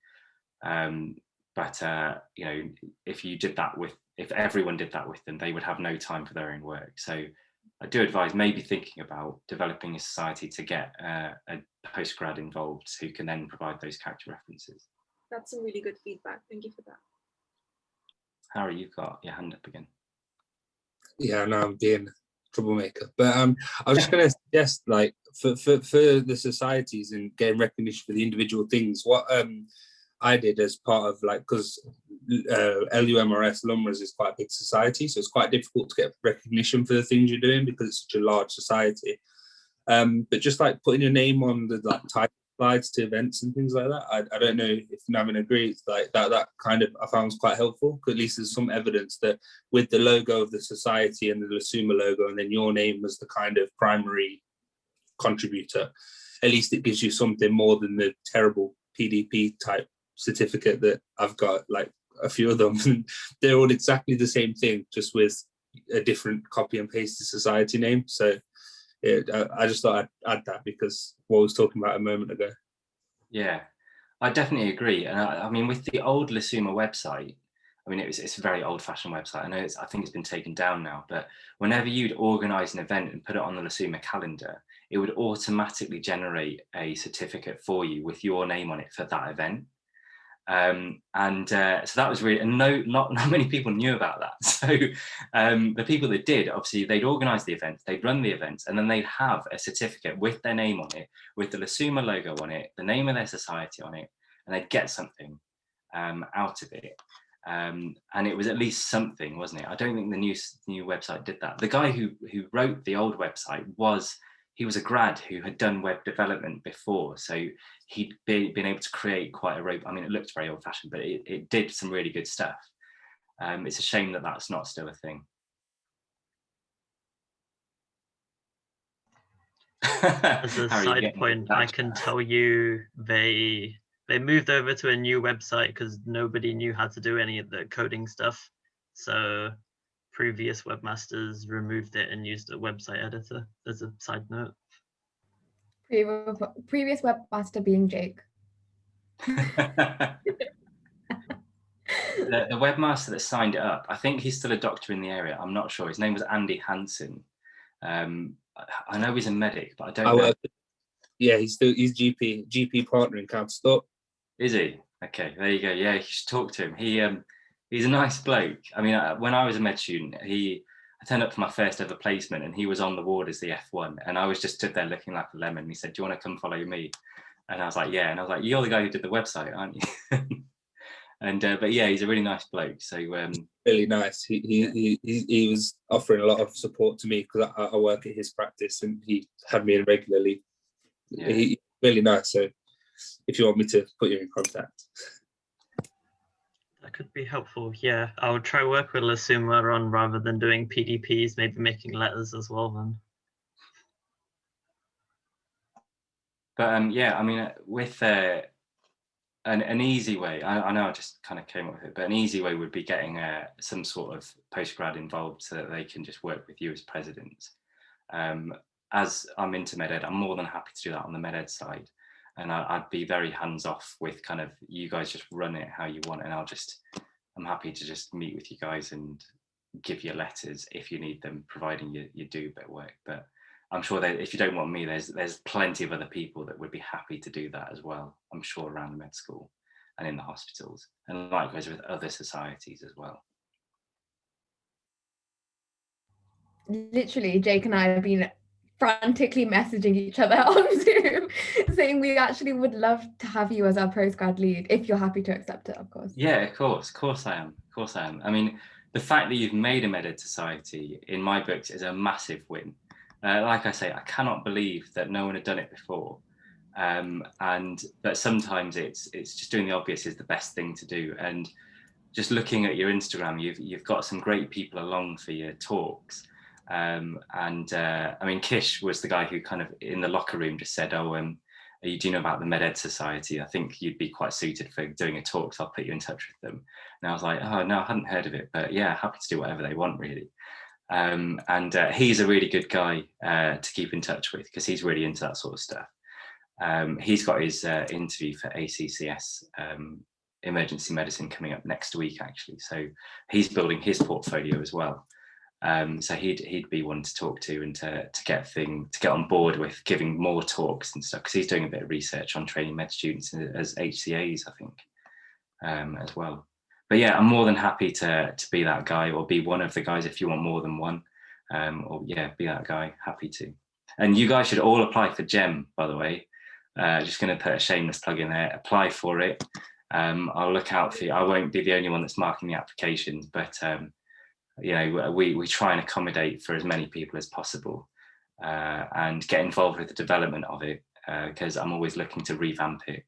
But if everyone did that with them, they would have no time for their own work. So I do advise maybe thinking about developing a society to get a postgrad involved who can then provide those character references. That's some really good feedback. Thank you for that. Harry, you've got your hand up again. Yeah, no, I'm being troublemaker, but I was just going to suggest, like, for the societies and getting recognition for the individual things, what I did as part of, like, because LUMRS LUMRS is quite a big society, so it's quite difficult to get recognition for the things you're doing because it's such a large society. But just like putting your name on the like title slides to events and things like that. I don't know if Navin agrees, like that kind of I found was quite helpful, because at least there's some evidence that with the logo of the society and the Lasuma logo, and then your name was the kind of primary contributor, at least it gives you something more than the terrible PDP type certificate that I've got, like a few of them. They're all exactly the same thing, just with a different copy and pasted society name. So I just thought I'd add that because what I was talking about a moment ago. Yeah, I definitely agree. And I mean, with the old Lasuma website, I mean, it's a very old-fashioned website. I think it's been taken down now, but whenever you'd organize an event and put it on the Lasuma calendar, it would automatically generate a certificate for you with your name on it for that event. So that was really, and not many people knew about that. So the people that did, obviously they'd organize the events, they'd run the events, and then they'd have a certificate with their name on it, with the Lasuma logo on it, the name of their society on it, and they'd get something out of it. And it was at least something, wasn't it? I don't think the new website did that. The guy who wrote the old website he was a grad who had done web development before, so he'd been able to create quite a rope. I mean, it looked very old-fashioned, but it did some really good stuff. It's a shame that that's not still a thing. As a side point, I can tell you they moved over to a new website because nobody knew how to do any of the coding stuff. So previous webmasters removed it and used a website editor, as a side note. Previous webmaster being Jake. The webmaster that signed it up, I think he's still a doctor in the area. I'm not sure. His name was Andy Hansen. I know he's a medic, but I don't know. Yeah, he's GP partner in Counterstop. Is he? Okay, there you go. Yeah, you should talk to him. He's a nice bloke. I mean, when I was a med student, I turned up for my first ever placement, and he was on the ward as the F1, and I was just stood there looking like a lemon. He said, "Do you want to come follow me?" And I was like, "Yeah." And I was like, "You're the guy who did the website, aren't you?" And but yeah, he's a really nice bloke. So really nice. He was offering a lot of support to me because I work at his practice, and he had me in regularly. Yeah. He's really nice. So if you want me to put you in contact. That could be helpful. Yeah, I would try work with Lasuma on rather than doing PDPs, maybe making letters as well then. But yeah, I mean, with an easy way, I know I just kind of came up with it, but an easy way would be getting some sort of postgrad involved so that they can just work with you as president. As I'm into MedEd, I'm more than happy to do that on the MedEd side. And I'd be very hands-off with kind of you guys just run it how you want, and I'm happy to just meet with you guys and give you letters if you need them, providing you do a bit of work. But I'm sure that if you don't want me, there's plenty of other people that would be happy to do that as well, I'm sure, around the med school and in the hospitals, and likewise with other societies as well. Literally, Jake and I have been frantically messaging each other on Zoom saying we actually would love to have you as our postgrad lead if you're happy to accept it, of course. Yeah, of course I am. I mean, the fact that you've made a MedEd society in my books is a massive win. Like I say, I cannot believe that no one had done it before, but sometimes it's just doing the obvious is the best thing to do. And just looking at your Instagram, you've got some great people along for your talks. I mean, Kish was the guy who kind of in the locker room just said, "Oh, do you know about the MedEd Society? I think you'd be quite suited for doing a talk, so I'll put you in touch with them." And I was like, "Oh no, I hadn't heard of it, but yeah, happy to do whatever they want, really." He's a really good guy to keep in touch with because he's really into that sort of stuff. He's got his interview for ACCS emergency medicine coming up next week, actually. So he's building his portfolio as well. So he'd be one to talk to and to get on board with giving more talks and stuff, because he's doing a bit of research on training med students as HCAs, I think, as well. But yeah, I'm more than happy to be that guy, or be one of the guys if you want more than one. Or yeah, be that guy, happy to. And you guys should all apply for GEM, by the way. Just going to put a shameless plug in there. Apply for it. I'll look out for you. I won't be the only one that's marking the applications, but you know, we try and accommodate for as many people as possible, and get involved with the development of it. because I'm always looking to revamp it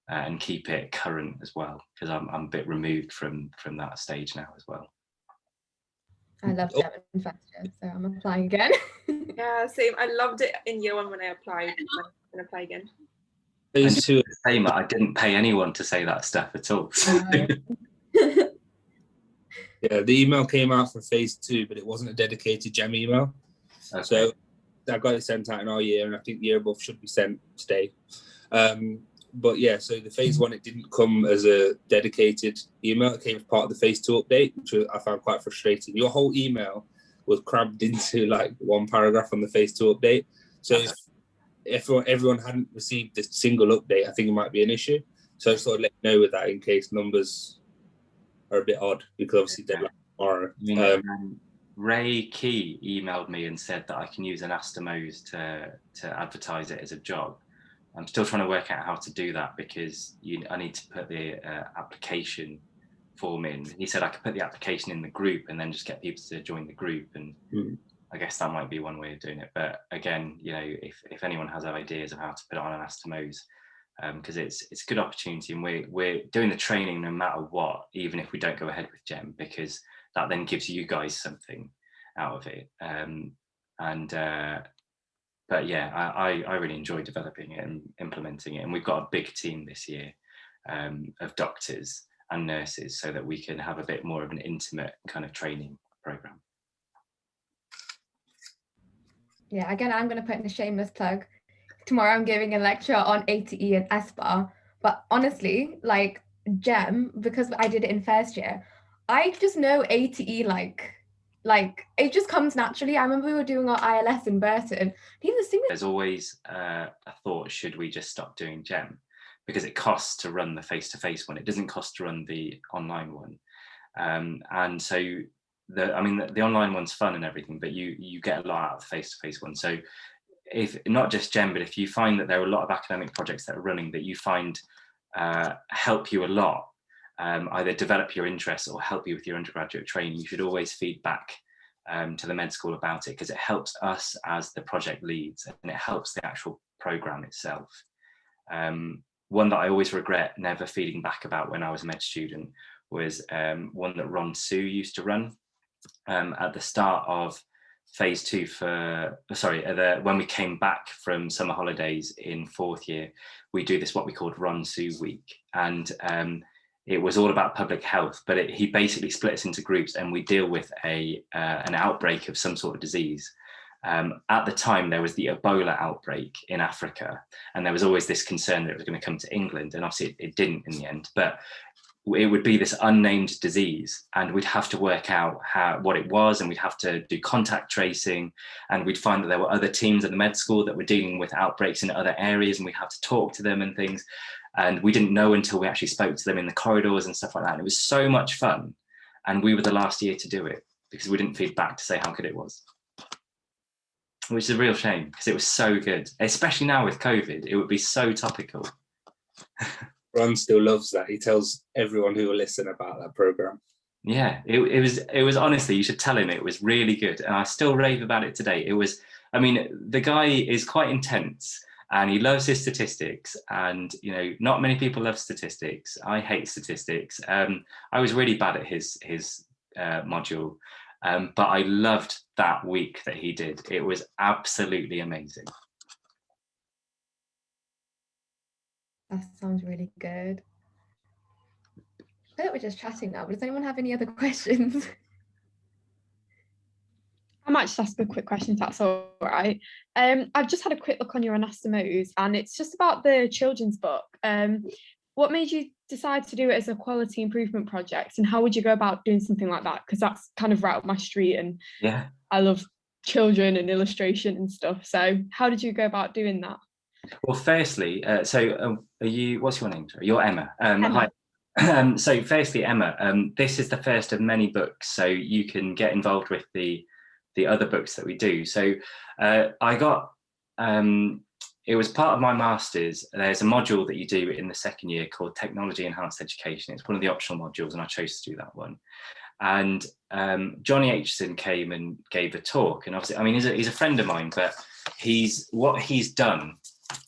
and keep it current as well, because I'm a bit removed from that stage now as well. I loved it in first year, so I'm applying again. Yeah, same. I loved it in year 1 when I applied. I'm gonna apply again. Phase 2. I didn't pay anyone to say that stuff at all. Yeah, the email came out for phase 2, but it wasn't a dedicated GEM email. Okay. So I got it sent out in our year, and I think the year above should be sent today. But yeah, so the phase 1, it didn't come as a dedicated email. It came as part of the phase 2 update, which I found quite frustrating. Your whole email was crammed into like one paragraph on the phase 2 update. So if everyone hadn't received this single update, I think it might be an issue. So I just thought I'd let you know with that in case numbers are a bit odd, because obviously they're like tomorrow. Ray Key emailed me and said that I can use Anastomose to advertise it as a job. I'm still trying to work out how to do that, because I need to put the application form in. He said I could put the application in the group and then just get people to join the group, and I guess that might be one way of doing it. But again, if anyone has ideas of how to put it on Anastomose, because it's a good opportunity, and we're doing the training no matter what, even if we don't go ahead with GEM, because that then gives you guys something out of it. But yeah, I really enjoy developing it and implementing it, and we've got a big team this year of doctors and nurses, so that we can have a bit more of an intimate kind of training program. Yeah, again, I'm going to put in a shameless plug. Tomorrow I'm giving a lecture on ATE and SBAR, but honestly, like GEM, because I did it in first year, I just know ATE like it just comes naturally. I remember we were doing our ILS in Burton. There's always a thought, should we just stop doing GEM? Because it costs to run the face-to-face one. It doesn't cost to run the online one. And so the online one's fun and everything, but you get a lot out of the face-to-face one. So if not just GEM, but if you find that there are a lot of academic projects that are running that you find help you a lot, either develop your interests or help you with your undergraduate training, you should always feed back to the med school about it, because it helps us as the project leads, and it helps the actual program itself. One that I always regret never feeding back about when I was a med student was one that Ron Sue used to run at the start of phase 2 when we came back from summer holidays in 4th year. We do this, what we called Ron Sue Week, and it was all about public health, but he basically split us into groups, and we deal with an outbreak of some sort of disease. At the time, there was the Ebola outbreak in Africa, and there was always this concern that it was going to come to England, and obviously it didn't in the end, but it would be this unnamed disease, and we'd have to work out what it was, and we'd have to do contact tracing, and we'd find that there were other teams at the med school that were dealing with outbreaks in other areas, and we had to talk to them and things, and we didn't know until we actually spoke to them in the corridors and stuff like that. And it was so much fun, and we were the last year to do it because we didn't feed back to say how good it was, which is a real shame, because it was so good, especially now with COVID. It would be so topical. Ron still loves that. He tells everyone who will listen about that program. Yeah, it was honestly, you should tell him, it was really good, and I still rave about it today. The guy is quite intense, and he loves his statistics, and not many people love statistics. I hate statistics. I was really bad at his module, but I loved that week that he did. It was absolutely amazing. That sounds really good. I thought we're just chatting now, but does anyone have any other questions? I might just ask a quick question, if that's all right. I've just had a quick look on your Anastomose, and it's just about the children's book. What made you decide to do it as a quality improvement project, and how would you go about doing something like that? Because that's kind of right up my street, and yeah, I love children and illustration and stuff. So how did you go about doing that? Well, firstly, what's your name? Sorry, you're Emma. Emma. Hi. So firstly, Emma, this is the first of many books, so you can get involved with the other books that we do. So I got, it was part of my master's. There's a module that you do in the 2nd year called Technology Enhanced Education. It's one of the optional modules, and I chose to do that one. And Johnny Aitchison came and gave a talk, and obviously, he's a friend of mine, but what he's done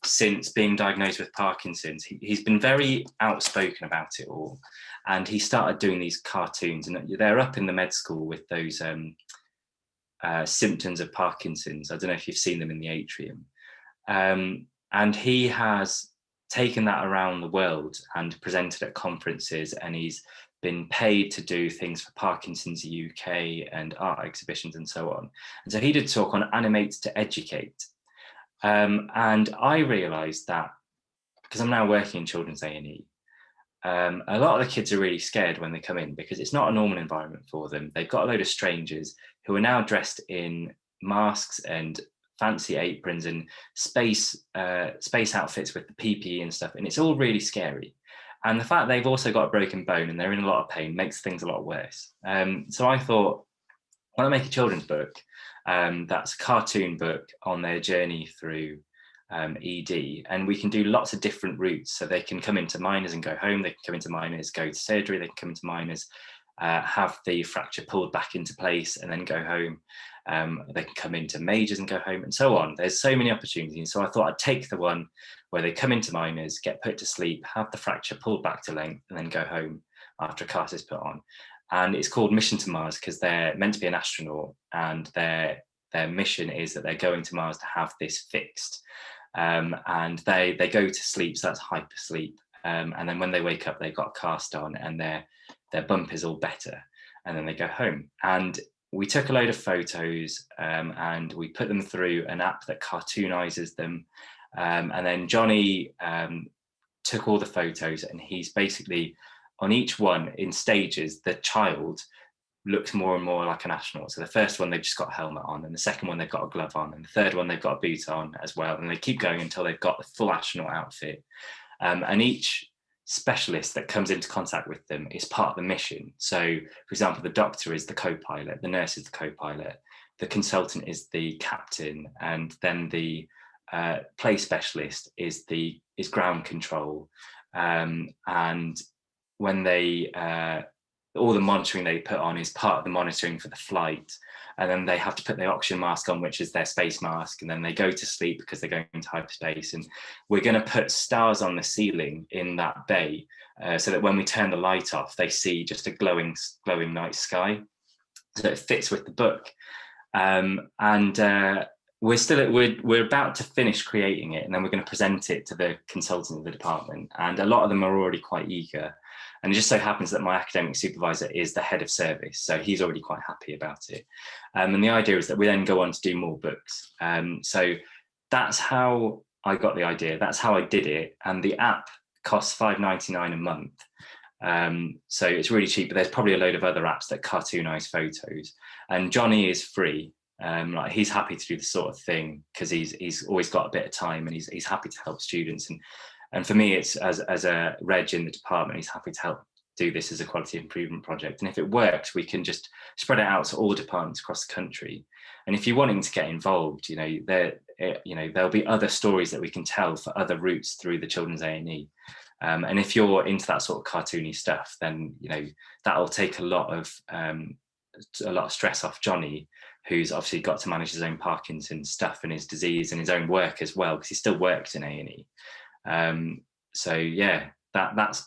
since being diagnosed with Parkinson's. He's been very outspoken about it all, and he started doing these cartoons, and they're up in the med school with those symptoms of Parkinson's. I don't know if you've seen them in the atrium. And he has taken that around the world and presented at conferences, and he's been paid to do things for Parkinson's UK and art exhibitions and so on. And so he did talk on Animate to Educate. And I realised that, because I'm now working in children's A&E, a lot of the kids are really scared when they come in, because it's not a normal environment for them. They've got a load of strangers who are now dressed in masks and fancy aprons and space outfits with the PPE and stuff, and it's all really scary. And the fact they've also got a broken bone and they're in a lot of pain makes things a lot worse. So I thought, why not make a children's book that's a cartoon book on their journey through ED, and we can do lots of different routes. So they can come into minors and go home, they can come into minors, go to surgery, they can come into minors, have the fracture pulled back into place and then go home. They can come into majors and go home, and so on. There's so many opportunities. So I thought I'd take the one where they come into minors, get put to sleep, have the fracture pulled back to length, and then go home after a cast is put on. And it's called Mission to Mars because they're meant to be an astronaut, and their mission is that they're going to Mars to have this fixed. And they go to sleep, so that's hypersleep. And then when they wake up, they've got a cast on and their bump is all better. And then they go home. And we took a load of photos and we put them through an app that cartoonizes them. And then Johnny took all the photos, and he's basically on each one in stages, the child looks more and more like an astronaut. So the first one, they've just got a helmet on, and the second one, they've got a glove on, and the third one, they've got a boot on as well. And they keep going until they've got the full astronaut outfit. And each specialist that comes into contact with them is part of the mission. So, for example, the doctor is the co-pilot, the nurse is the co-pilot, the consultant is the captain, and then the play specialist is ground control. And when they all the monitoring they put on is part of the monitoring for the flight. And then they have to put the oxygen mask on, which is their space mask. And then they go to sleep because they're going into hyperspace. And we're going to put stars on the ceiling in that bay so that when we turn the light off, they see just a glowing night sky. So it fits with the book. We're about to finish creating it, and then we're going to present it to the consultant of the department. And a lot of them are already quite eager. And it just so happens that my academic supervisor is the head of service, so he's already quite happy about it. And the idea is that we then go on to do more books. So that's how I got the idea. That's how I did it. And the app costs $5.99 a month. So it's really cheap, but there's probably a load of other apps that cartoonize photos. And Johnny is free. Like he's happy to do the sort of thing because he's always got a bit of time, and he's happy to help students. And for me, it's as a reg in the department, he's happy to help do this as a quality improvement project. And if it works, we can just spread it out to all departments across the country. And if you're wanting to get involved, there'll be other stories that we can tell for other routes through the children's A&E. And if you're into that sort of cartoony stuff, then that'll take a lot of stress off Johnny, who's obviously got to manage his own Parkinson's stuff and his disease and his own work as well, because he still works in A&E. So yeah, that's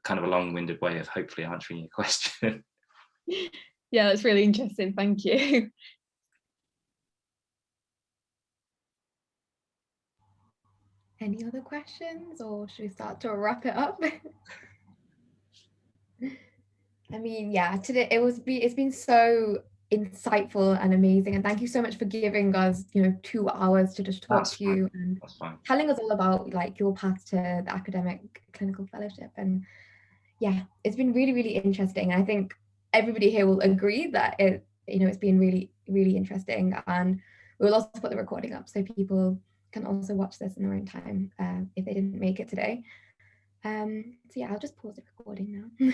kind of a long-winded way of hopefully answering your question. Yeah, that's really interesting. Thank you. Any other questions, or should we start to wrap it up? I mean, yeah, today it's been so insightful and amazing, and thank you so much for giving us 2 hours to just talk to you and telling us all about like your path to the academic clinical fellowship. And yeah, it's been really, really interesting. I think everybody here will agree that it's been really, really interesting, and we'll also put the recording up so people can also watch this in their own time if they didn't make it today. So yeah, I'll just pause the recording now.